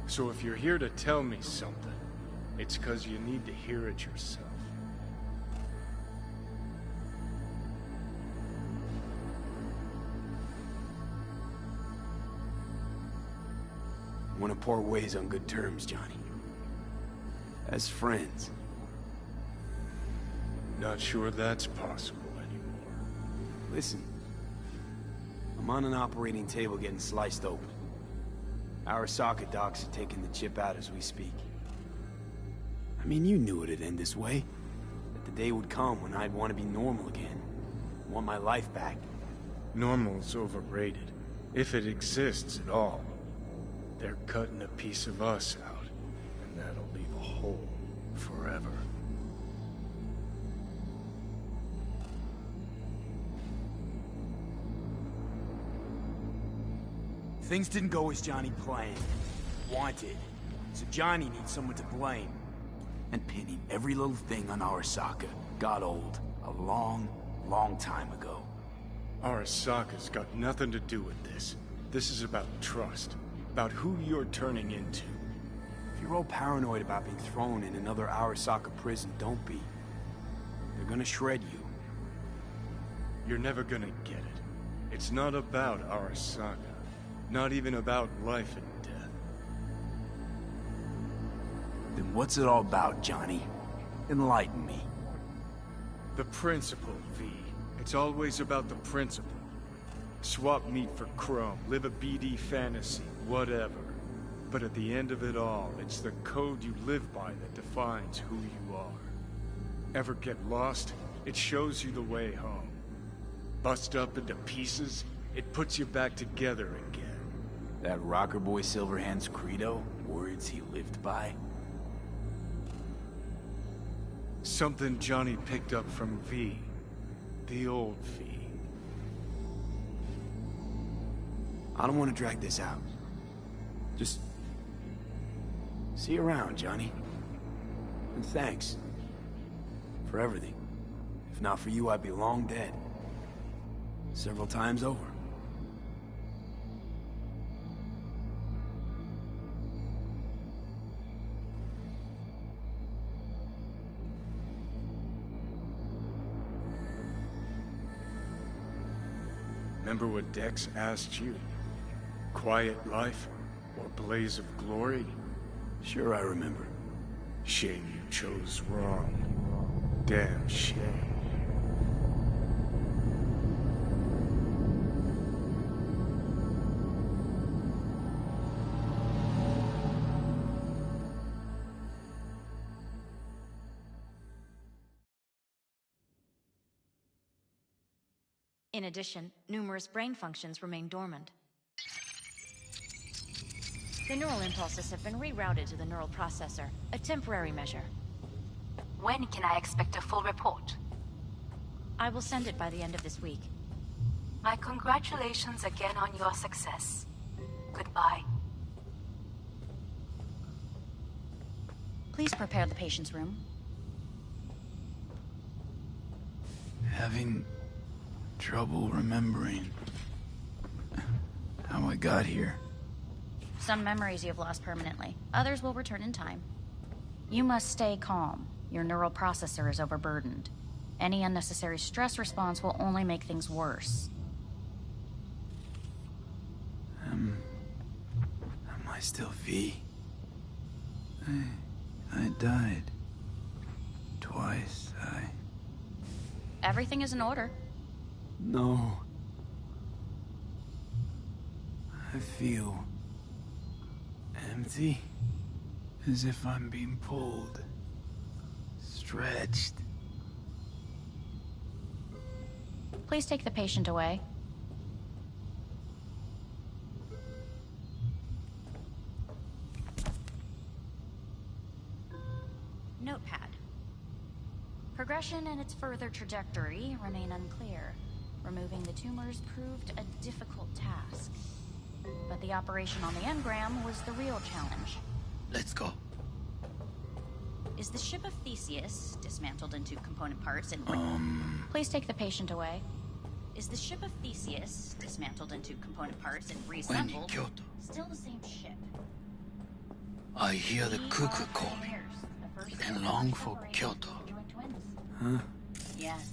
So if you're here to tell me something, it's 'cause you need to hear it yourself. I want to part ways on good terms, Johnny. As friends. Not sure that's possible anymore. Listen. I'm on an operating table getting sliced open. Arasaka docs are taking the chip out as we speak. I mean, you knew it'd end this way. That the day would come when I'd want to be normal again. Want my life back. Normal's overrated. If it exists at all. They're cutting a piece of us out, and that'll leave a hole forever. Things didn't go as Johnny planned. Wanted. So Johnny needs someone to blame. And pinning every little thing on Arasaka got old a long, long time ago. Arasaka's got nothing to do with this. This is about trust. About who you're turning into. If you're all paranoid about being thrown in another Arasaka prison, don't be. They're gonna shred you. You're never gonna get it. It's not about Arasaka. Not even about life and death. Then what's it all about, Johnny? Enlighten me. The principle, V. It's always about the principle. Swap meat for chrome, live a BD fantasy, whatever. But at the end of it all, it's the code you live by that defines who you are. Ever get lost? It shows you the way home. Bust up into pieces? It puts you back together again. That rocker boy Silverhand's credo? Words he lived by? Something Johnny picked up from V. The old V. I don't want to drag this out. Just... see you around, Johnny. And thanks. For everything. If not for you, I'd be long dead. Several times over. Remember what Dex asked you? Quiet life or blaze of glory? Sure I remember. Shame you chose wrong. Damn shame. In addition, numerous brain functions remain dormant. The neural impulses have been rerouted to the neural processor, a temporary measure. When can I expect a full report? I will send it by the end of this week. My congratulations again on your success. Goodbye. Please prepare the patient's room. Having trouble remembering how I got here. Some memories you have lost permanently. Others will return in time. You must stay calm. Your neural processor is overburdened. Any unnecessary stress response will only make things worse. Am I still V? I died. Twice, Everything is in order. No. I feel... empty. As if I'm being pulled. Stretched. Please take the patient away. Notepad. Progression and its further trajectory remain unclear. Removing the tumors proved a difficult task. But the operation on the engram was the real challenge. Let's go. Is the ship of Theseus dismantled into component parts and... Please take the patient away. Is the ship of Theseus dismantled into component parts and reassembled? Still the same ship. I hear the cuckoo calling and long for Kyoto. Huh? Yes.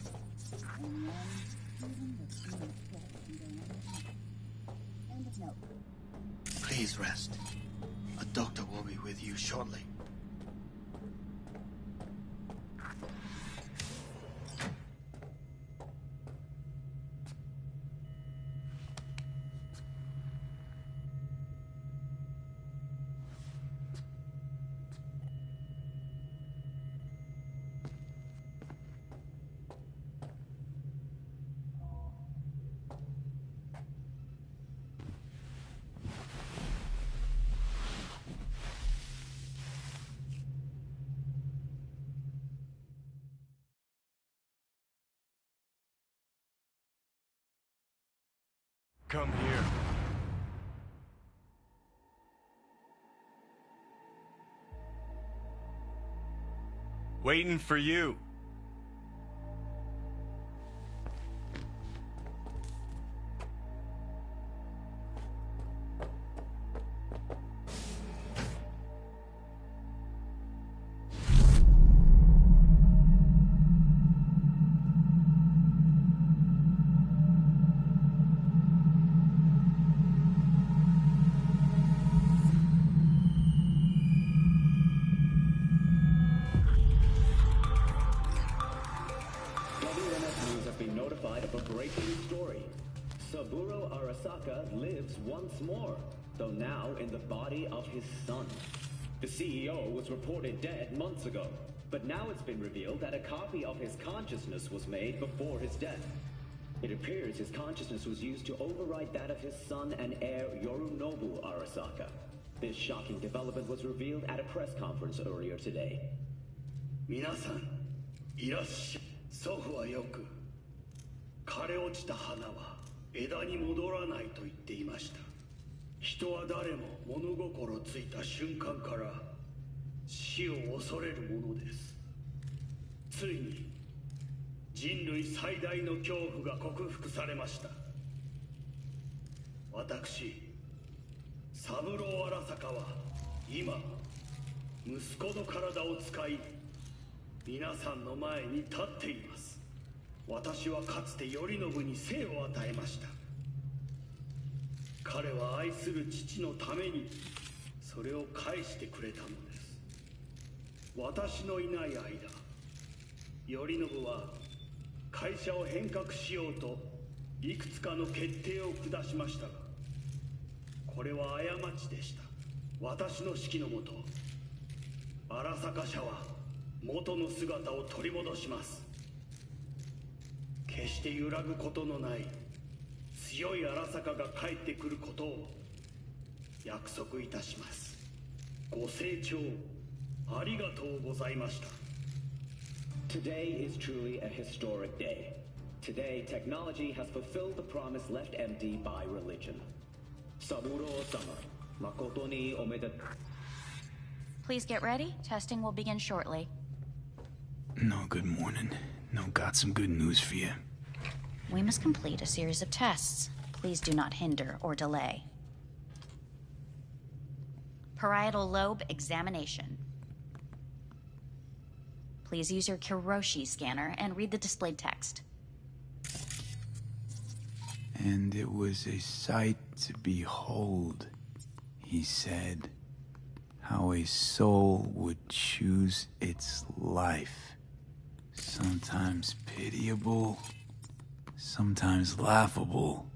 Please rest. A doctor will be with you shortly. Come here. Waiting for you. though now in the body of his son. The CEO was reported dead months ago, but now it's been revealed that a copy of his consciousness was made before his death. It appears his consciousness was used to override that of his son and heir Yorinobu Arasaka. This shocking development was revealed at a press conference earlier today. 皆さん、いらっしゃい。祖父はよく、枯れ落ちた花は枝に戻らないと言っていました。人は誰も物心ついた瞬間から死を恐れるものです。ついに人類最大の恐怖が克服されました。私、三郎荒坂は今、息子の体を使い、皆さんの前に立っています。私はかつて頼信に生を与えました。彼は愛する父のためにそれを返してくれたのです。私のいない間、頼信は会社を変革しようといくつかの決定を下しましたが、これは過ちでした。私の指揮のもと、荒坂社は元の姿を取り戻します。決して揺らぐことのない強い荒坂が帰ってくることを約束いたします。ご清聴ありがとうございました。 Today is truly a historic day. Today, technology has fulfilled the promise left empty by religion. Saburo-sama, makoto ni omedetou. Please get ready. Testing will begin shortly. No, good morning. No, got some good news for you. We must complete a series of tests. Please do not hinder or delay. Parietal lobe examination. Please use your Kiroshi scanner and read the displayed text. And it was a sight to behold, he said, how a soul would choose its life. Sometimes pitiable, sometimes laughable,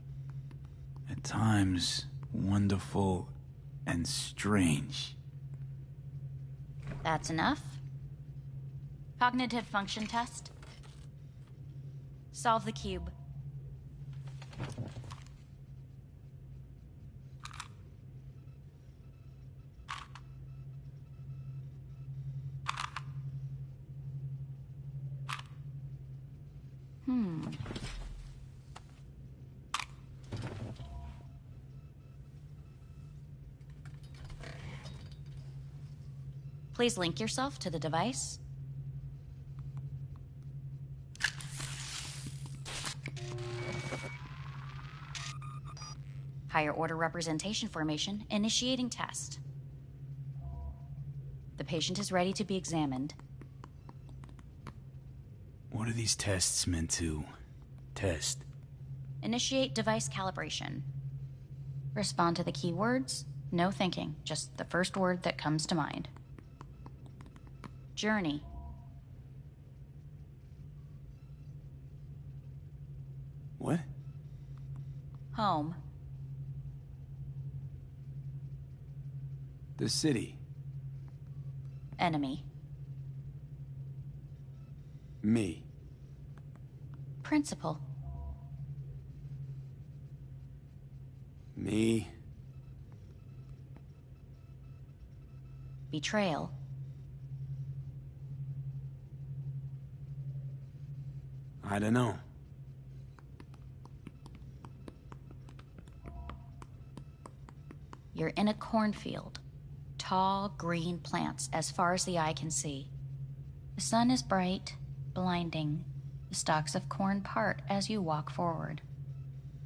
at times wonderful and strange. That's enough. Cognitive function test. Solve the cube. Please link yourself to the device. Higher order representation formation, initiating test. The patient is ready to be examined. What are these tests meant to test? Initiate device calibration. Respond to the keywords. No thinking, just the first word that comes to mind. Journey. What? Home. The city. Enemy. Me. Principal. Me. Betrayal. I don't know. You're in a cornfield. Tall, green plants as far as the eye can see. The sun is bright, blinding. The stalks of corn part as you walk forward.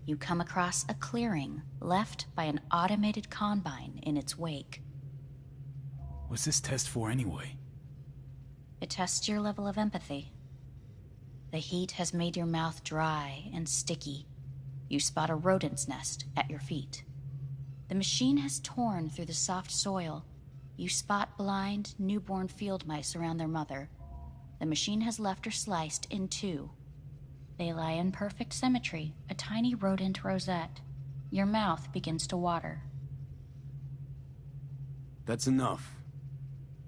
You come across a clearing left by an automated combine in its wake. What's this test for anyway? It tests your level of empathy. The heat has made your mouth dry and sticky. You spot a rodent's nest at your feet. The machine has torn through the soft soil. You spot blind, newborn field mice around their mother. The machine has left her sliced in two. They lie in perfect symmetry, a tiny rodent rosette. Your mouth begins to water. That's enough.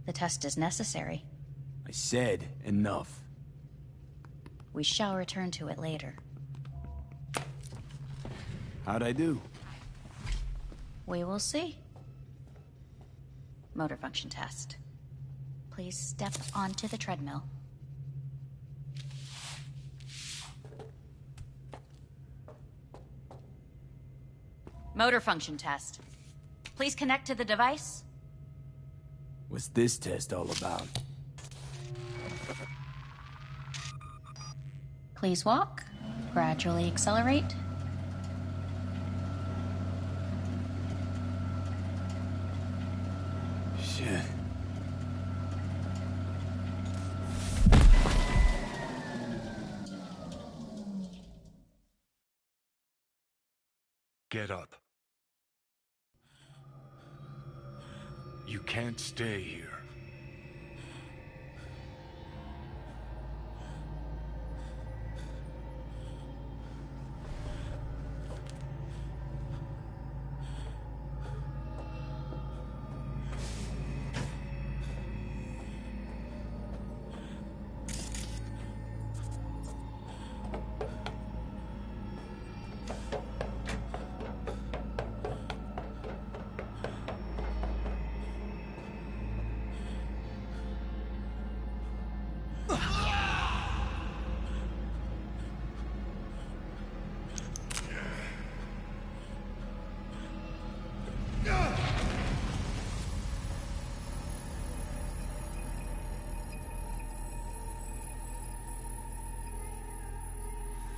The test is necessary. I said enough. We shall return to it later. How'd I do? We will see. Motor function test. Please step onto the treadmill. Motor function test. Please connect to the device. What's this test all about? Please walk. Gradually accelerate. Shit. Get up. You can't stay here.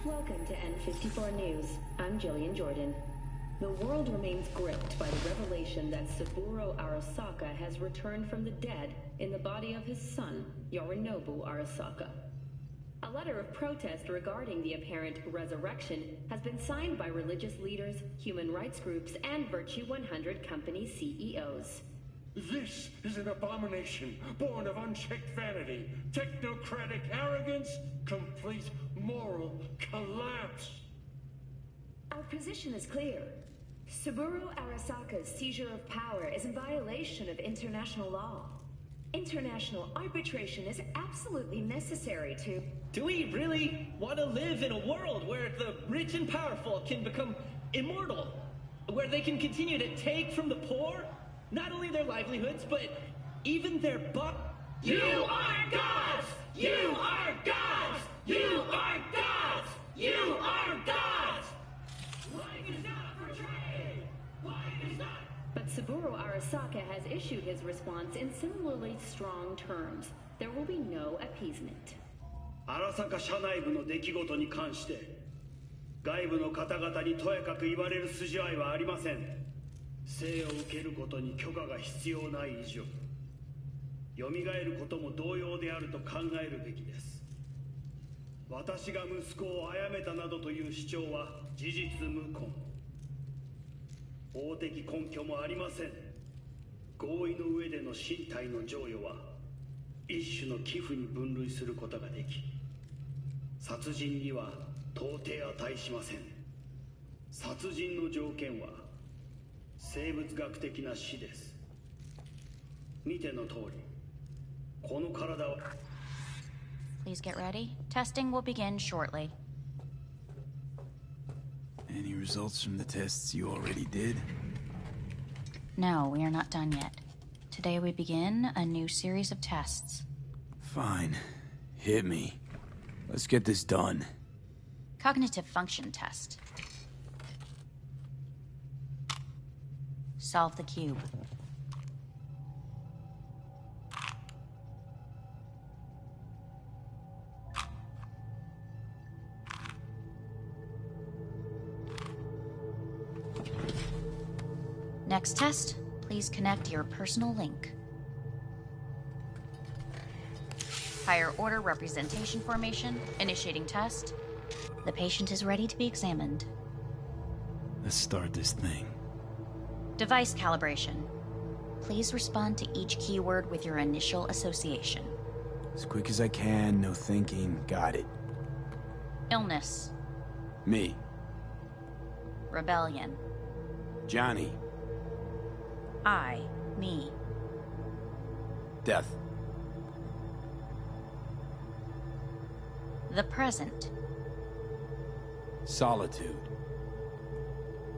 Welcome to N54 News. I'm Jillian Jordan. The world remains gripped by the revelation that Saburo Arasaka has returned from the dead in the body of his son, Yorinobu Arasaka. A letter of protest regarding the apparent resurrection has been signed by religious leaders, human rights groups, and Virtue 100 company CEOs. This is an abomination born of unchecked vanity, technocratic arrogance, complete moral collapse. Our position is clear. Saburo Arasaka's seizure of power is in violation of international law. International arbitration is absolutely necessary to... Do we really want to live in a world where the rich and powerful can become immortal? Where they can continue to take from the poor? Not only their livelihoods, but even their You are gods! You are gods! You are gods! You are gods! But Saburo Arasaka has issued his response in similarly strong terms. There will be no appeasement. 荒坂社内部の出来事に関して外部の方々にとやかく言われる筋合いはありません。生を受けることに許可が必要ない以上、蘇ることも同様であると考えるべきです。私が息子を殺めたなどという主張は事実無根。法的根拠もありません。合意の上での身体の贈与は一種の寄付に分類することができ、殺人には到底値しません。殺人の条件は生物学的な死です。見ての通り、この体を。 Please get ready. Testing will begin shortly. Any results from the tests you already did? No, we are not done yet. Today we begin a new series of tests. Fine. Hit me. Let's get this done. Cognitive function test. Solve the cube. Next test, please connect your personal link. Higher order representation formation, initiating test. The patient is ready to be examined. Let's start this thing. Device calibration. Please respond to each keyword with your initial association. As quick as I can, no thinking. Got it. Illness. Me. Rebellion. Johnny. I. Me. Death. The present. Solitude.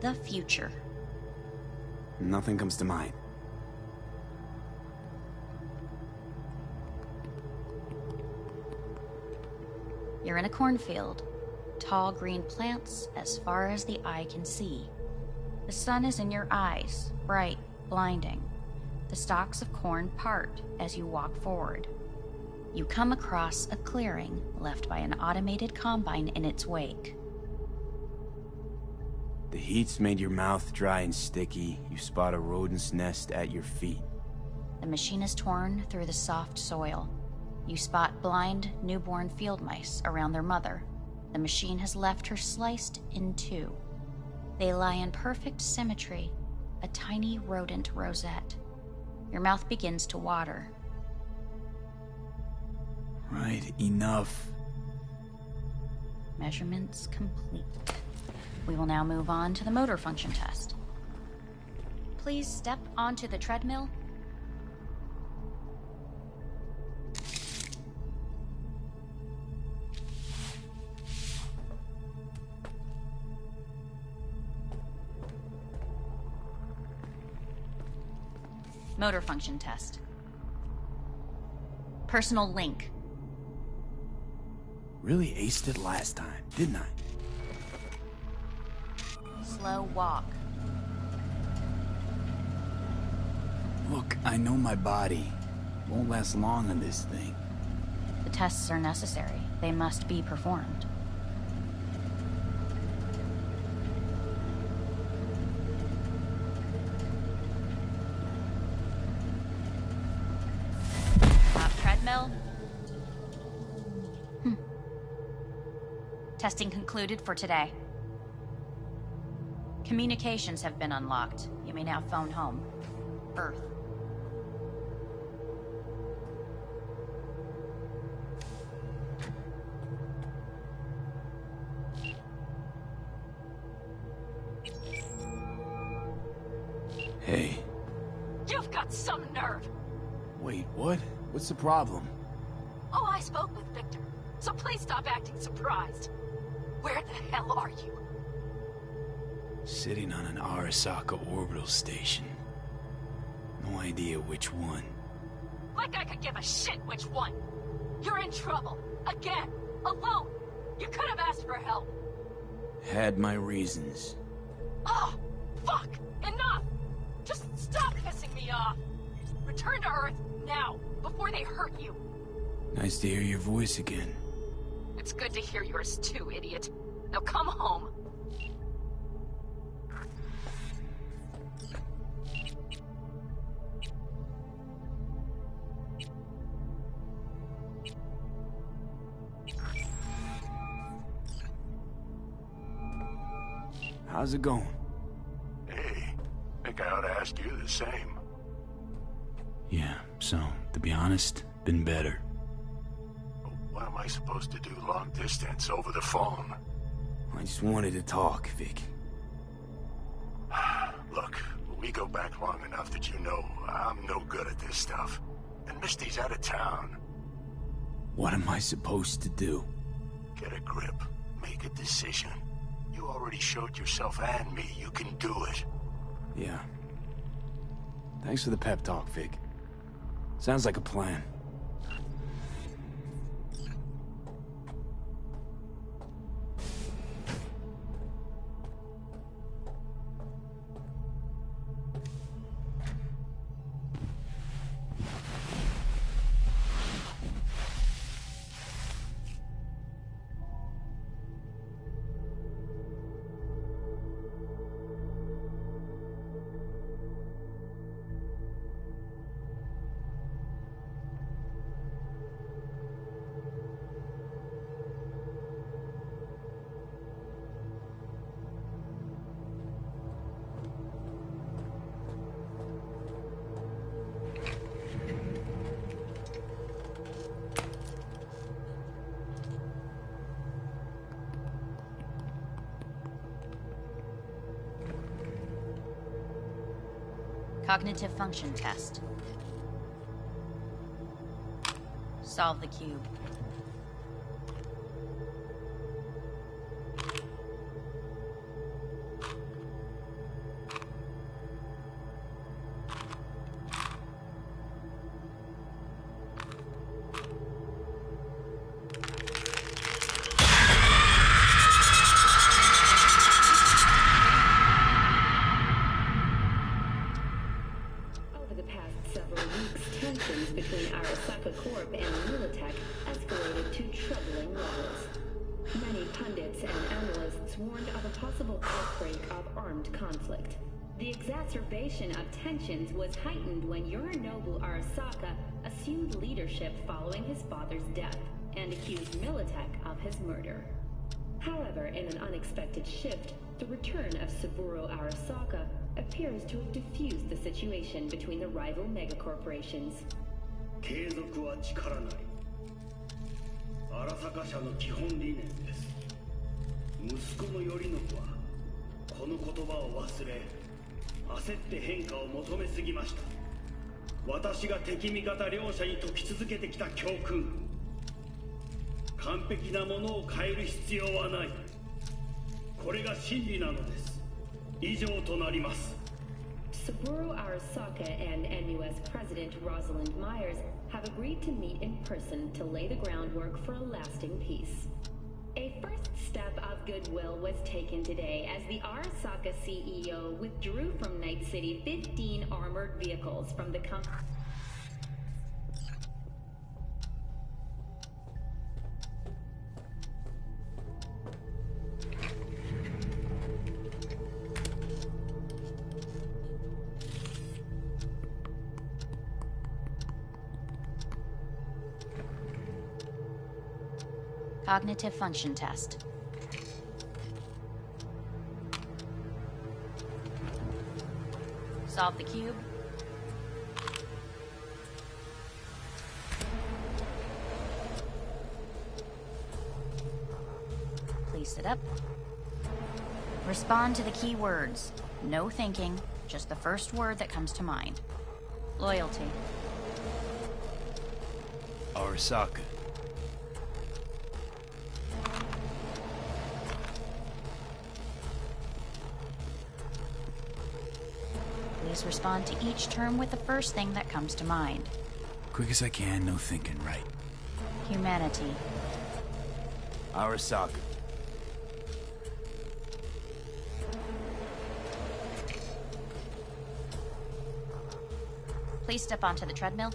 The future. Nothing comes to mind. You're in a cornfield. Tall green plants as far as the eye can see. The sun is in your eyes, bright, blinding. The stalks of corn part as you walk forward. You come across a clearing left by an automated combine in its wake. The heat's made your mouth dry and sticky. You spot a rodent's nest at your feet. The machine is torn through the soft soil. You spot blind, newborn field mice around their mother. The machine has left her sliced in two. They lie in perfect symmetry, a tiny rodent rosette. Your mouth begins to water. Right, enough. Measurements complete. We will now move on to the motor function test. Please step onto the treadmill. Motor function test. Personal link. Really aced it last time, didn't I? Slow walk. Look, I know my body. Won't last long on this thing. The tests are necessary. They must be performed. Treadmill. Testing concluded for today. Communications have been unlocked. You may now phone home. Earth. Hey. You've got some nerve! Wait, what? What's the problem? Oh, I spoke with Victor, so please stop acting surprised. Where the hell are you? Sitting on an Arasaka orbital station. No idea which one. Like I could give a shit which one. You're in trouble. Again. Alone. You could have asked for help. Had my reasons. Oh, fuck. Enough. Just stop. Return to Earth, now, before they hurt you. Nice to hear your voice again. It's good to hear yours too, idiot. Now come home. How's it going? Hey, think I ought to ask you the same. Yeah, so, to be honest, been better. What am I supposed to do long distance over the phone? I just wanted to talk, Vic. Look, we go back long enough that you know I'm no good at this stuff. And Misty's out of town. What am I supposed to do? Get a grip. Make a decision. You already showed yourself and me you can do it. Yeah. Thanks for the pep talk, Vic. Sounds like a plan. Cognitive function test. Solve the cube. The exacerbation of tensions was heightened when Yorinobu Arasaka assumed leadership following his father's death and accused Militech of his murder. However, in an unexpected shift, the return of Saburo Arasaka appears to have diffused the situation between the rival megacorporations. 継続は力なり。荒坂社の基本理念です。息子の頼信はこの言葉を忘れ、焦って変化を求めすぎました。私が敵味方両者に説き続けてきた教訓。完璧なものを変える必要はない。これが真理なのです。以上となります。Saburo Arasaka and NUS President Rosalind Myers have agreed to meet in person to lay the groundwork for a lasting peace. A first step of goodwill was taken today as the Arasaka CEO withdrew from Night City 15 armored vehicles from the company. Cognitive function test. Solve the cube. Please sit up. Respond to the key words. No thinking, just the first word that comes to mind. Loyalty. Arasaka. Please respond to each term with the first thing that comes to mind. Quick as I can, no thinking, right? Humanity. Arasaka. Please step onto the treadmill.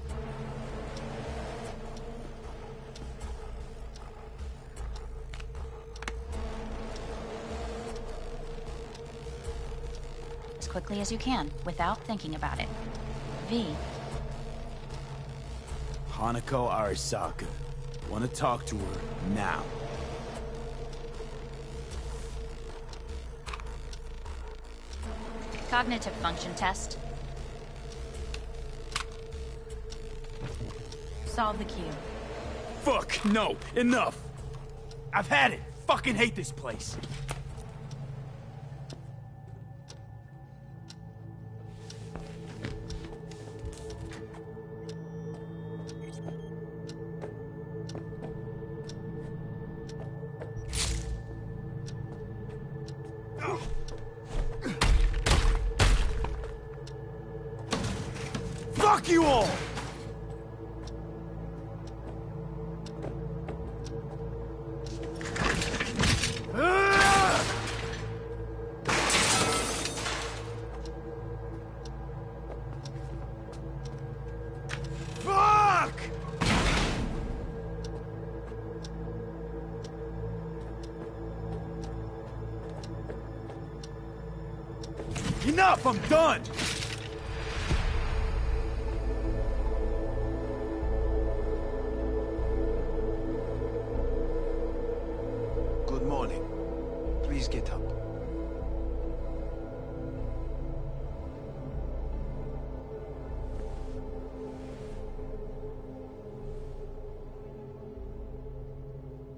As quickly as you can, without thinking about it. V. Hanako Arasaka. Want to talk to her now. Cognitive function test. Solve the cube. Fuck, no, enough! I've had it! Fucking hate this place! Fuck you all! Fuck! Enough, I'm done! Good morning. Please get up.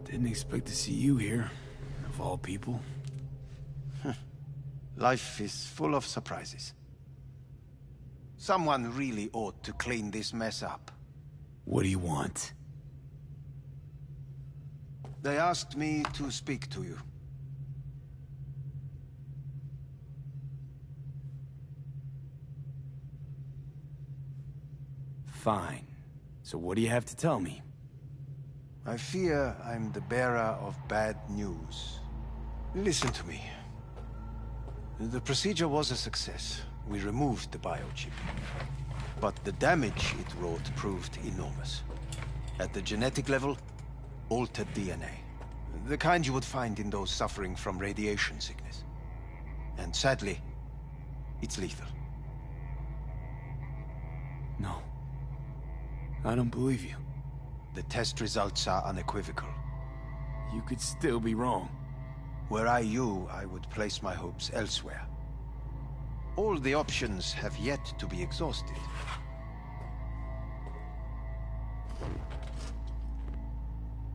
Didn't expect to see you here, of all people. Life is full of surprises. Someone really ought to clean this mess up. What do you want? They asked me to speak to you. Fine. So what do you have to tell me? I fear I'm the bearer of bad news. Listen to me. The procedure was a success. We removed the biochip. But the damage it wrought proved enormous. At the genetic level, altered DNA. The kind you would find in those suffering from radiation sickness. And sadly, it's lethal. No. I don't believe you. The test results are unequivocal. You could still be wrong. Were I you, I would place my hopes elsewhere. All the options have yet to be exhausted.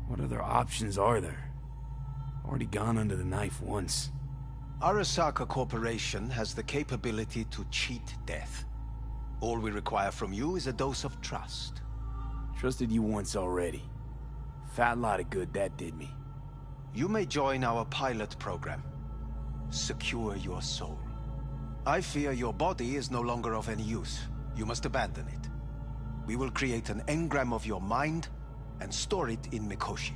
What other options are there? Already gone under the knife once. Arasaka Corporation has the capability to cheat death. All we require from you is a dose of trust. Trusted you once already. Fat lot of good that did me. You may join our pilot program. Secure your soul. I fear your body is no longer of any use. You must abandon it. We will create an engram of your mind and store it in Mikoshi.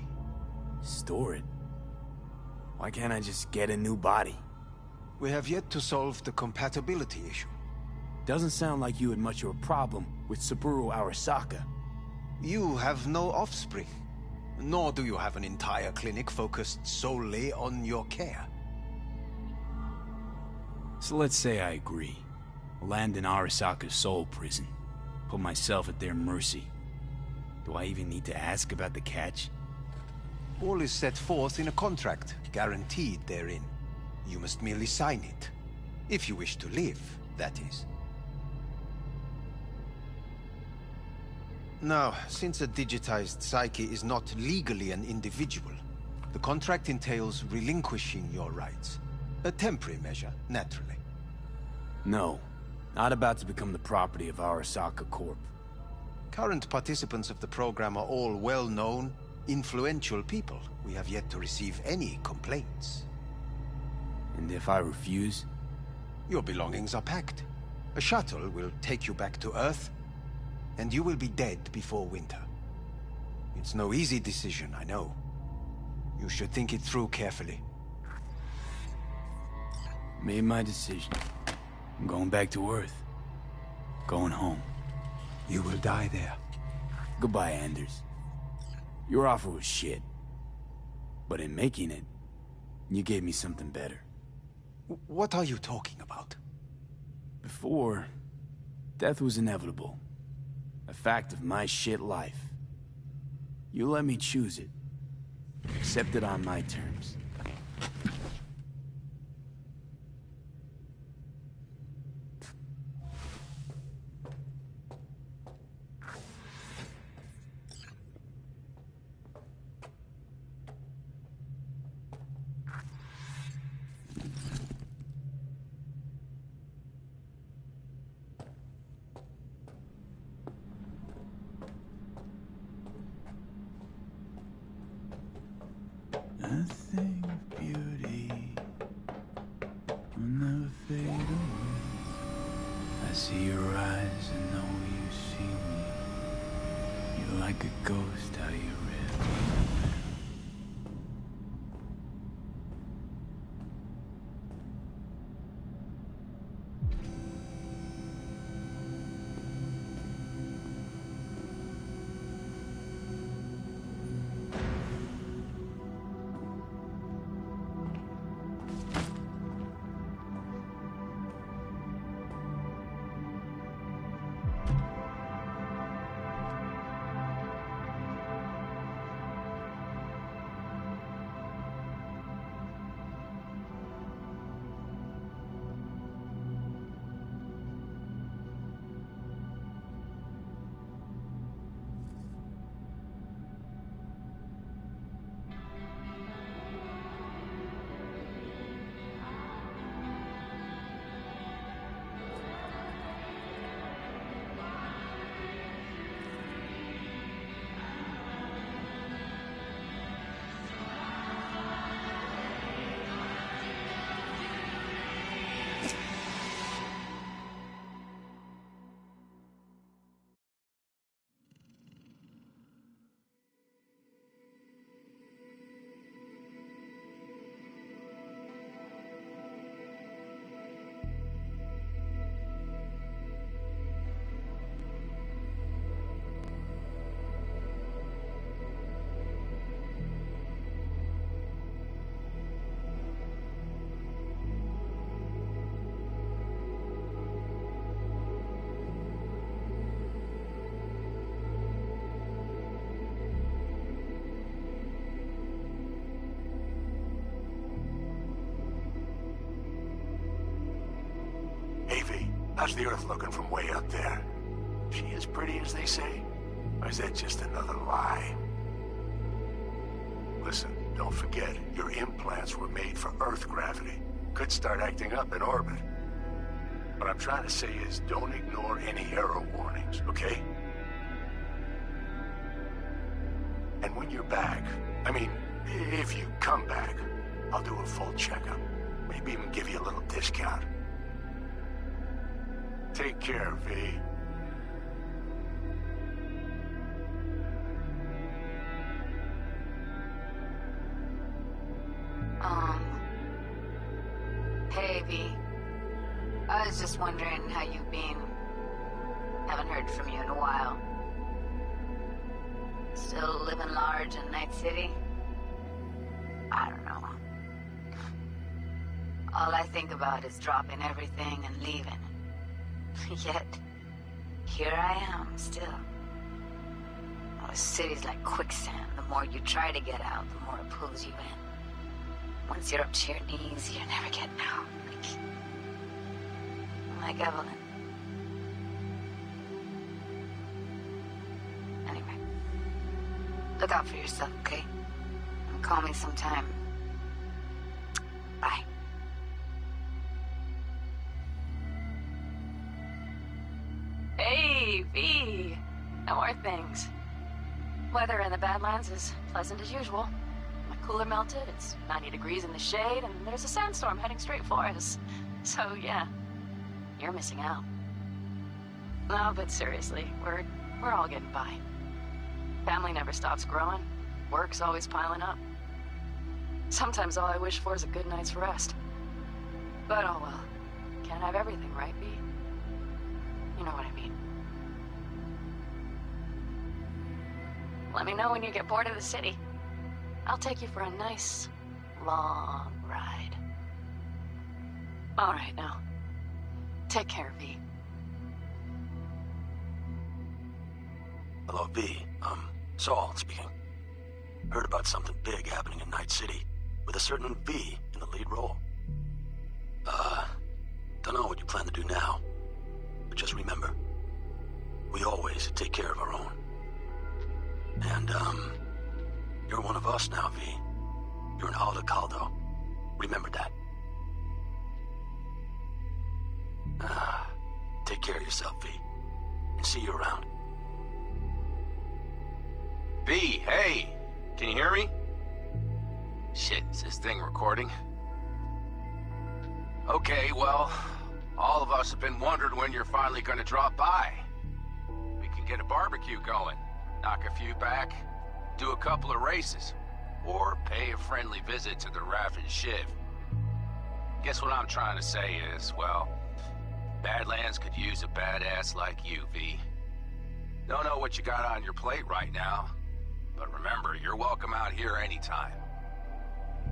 Store it? Why can't I just get a new body? We have yet to solve the compatibility issue. Doesn't sound like you had much of a problem with Saburo Arasaka. You have no offspring. Nor do you have an entire clinic focused solely on your care. So let's say I agree. Land in Arasaka's soul prison. Put myself at their mercy. Do I even need to ask about the catch? All is set forth in a contract, guaranteed therein. You must merely sign it. If you wish to live, that is. Now, since a digitized psyche is not legally an individual, the contract entails relinquishing your rights. A temporary measure, naturally. No. Not about to become the property of Arasaka Corp. Current participants of the program are all well-known, influential people. We have yet to receive any complaints. And if I refuse? Your belongings are packed. A shuttle will take you back to Earth, and you will be dead before winter. It's no easy decision, I know. You should think it through carefully. Made my decision. I'm going back to Earth. Going home. You will die there. Goodbye, Anders. Your offer was shit. But in making it, you gave me something better. What are you talking about? Before, death was inevitable. A fact of my shit life. You let me choose it. Accept it on my terms. Nothing of beauty will never fade away. I see your eyes and know you see me. You're like a ghost, how you rip me away. How's the Earth looking from way up there? She as pretty as they say? Or is that just another lie? Listen, don't forget, your implants were made for Earth gravity. Could start acting up in orbit. What I'm trying to say is, don't ignore any error warnings, okay? And when you're back, I mean, if you come back, I'll do a full checkup. Maybe even give you a little discount. Take care, V. Hey, V. I was just wondering how you've been. Haven't heard from you in a while. Still living large in Night City? I don't know. All I think about is dropping everything and leaving. Yet, here I am, still. Oh, the city's like quicksand. The more you try to get out, the more it pulls you in. Once you're up to your knees, you're never getting out. Like Evelyn. Anyway. Look out for yourself, okay? And call me sometime. Bye. Hey, V. How are things? Weather in the Badlands is pleasant as usual. My cooler melted, it's 90 degrees in the shade, and there's a sandstorm heading straight for us. So, yeah, you're missing out. No, but seriously, we're all getting by. Family never stops growing. Work's always piling up. Sometimes all I wish for is a good night's rest. But oh well. Can't have everything, right, V? You know what I mean. Let me know when you get bored of the city. I'll take you for a nice, long ride. All right, now. Take care, V. Hello, V. Saul speaking. Heard about something big happening in Night City, with a certain V in the lead role. Don't know what you plan to do now, but just remember, we always take care of our own. And, you're one of us now, V. You're an Alda Caldo. Remember that. Take care of yourself, V. And see you around. V, hey! Can you hear me? Shit, is this thing recording? Okay, well, all of us have been wondering when you're finally gonna drop by. We can get a barbecue going, knock a few back, do a couple of races, or pay a friendly visit to the Raff and Shiv. Guess what I'm trying to say is, well, Badlands could use a badass like you, V. Don't know what you got on your plate right now, but remember, you're welcome out here anytime.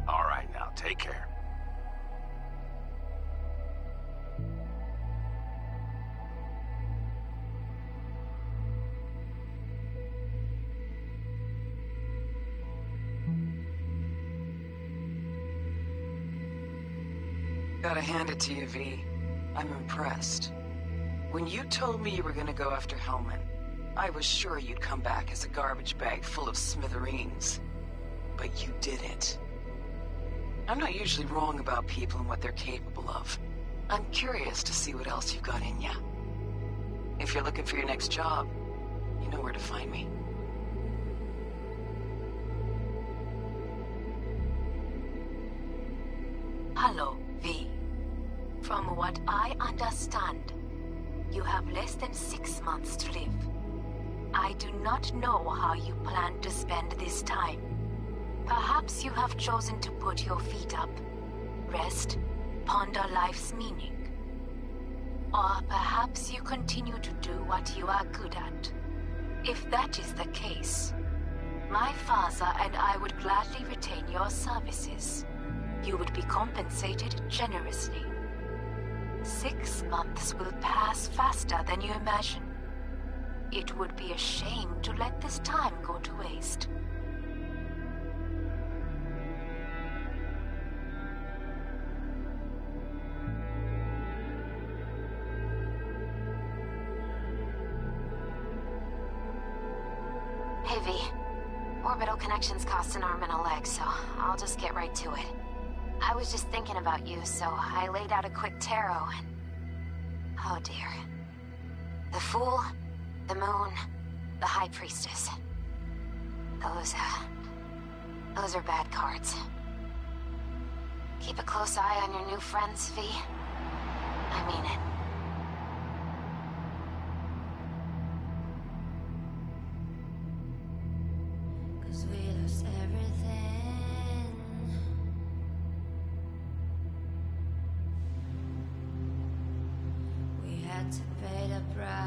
All right, now, take care. Gotta hand it to you, V. I'm impressed. When you told me you were gonna go after Hellman, I was sure you'd come back as a garbage bag full of smithereens. But you didn't. I'm not usually wrong about people and what they're capable of. I'm curious to see what else you've got in ya. If you're looking for your next job, you know where to find me. Hello, V. From what I understand, you have less than 6 months to live. I do not know how you plan to spend this time. Perhaps you have chosen to put your feet up, rest, ponder life's meaning. Or perhaps you continue to do what you are good at. If that is the case, my father and I would gladly retain your services. You would be compensated generously. 6 months will pass faster than you imagine. It would be a shame to let this time go to waste. Hey, V. Orbital connections cost an arm and a leg, so I'll just get right to it. I was just thinking about you, so I laid out a quick tarot and... Oh dear. The Fool, the Moon, the High Priestess. Those are bad cards. Keep a close eye on your new friends, V. I mean it. Cause we lost everything. We had to pay the price.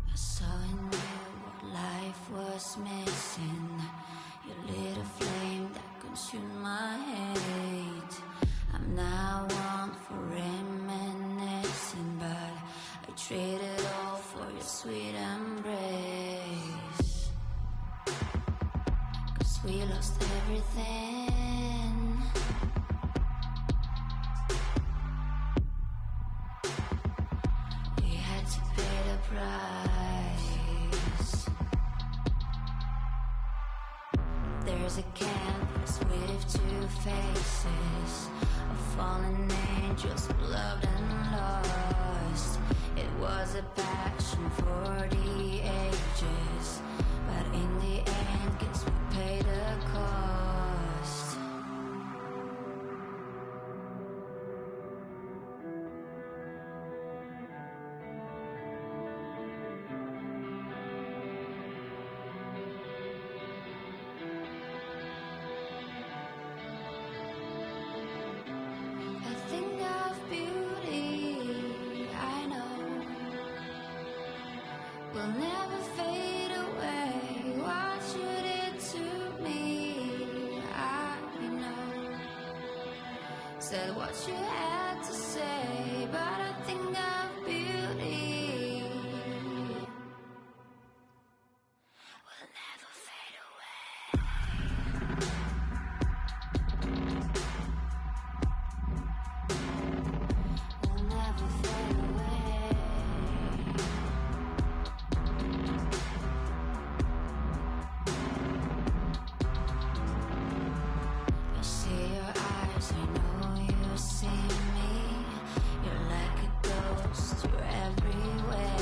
I saw in you what life was missing. You lit a flame that consumed my hate. I'm now one for reminiscing, but I traded all for your sweet embrace. Cause we lost everything. We had to pay the price. There's a canvas with 2 faces, of fallen angels who loved and lost. It was a passion for the ages, but in the end, guess we paid the cost. said what you had to say, but I think of beauty will never fade away. Will never fade away. I see your eyes, I know you see me. You're like a ghost, you're everywhere.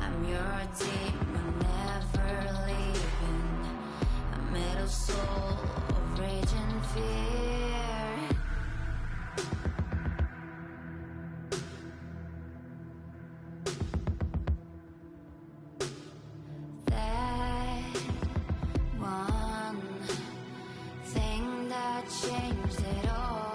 I'm your demon, never leaving. A metal soul of rage and fear. That one thing that changed it all.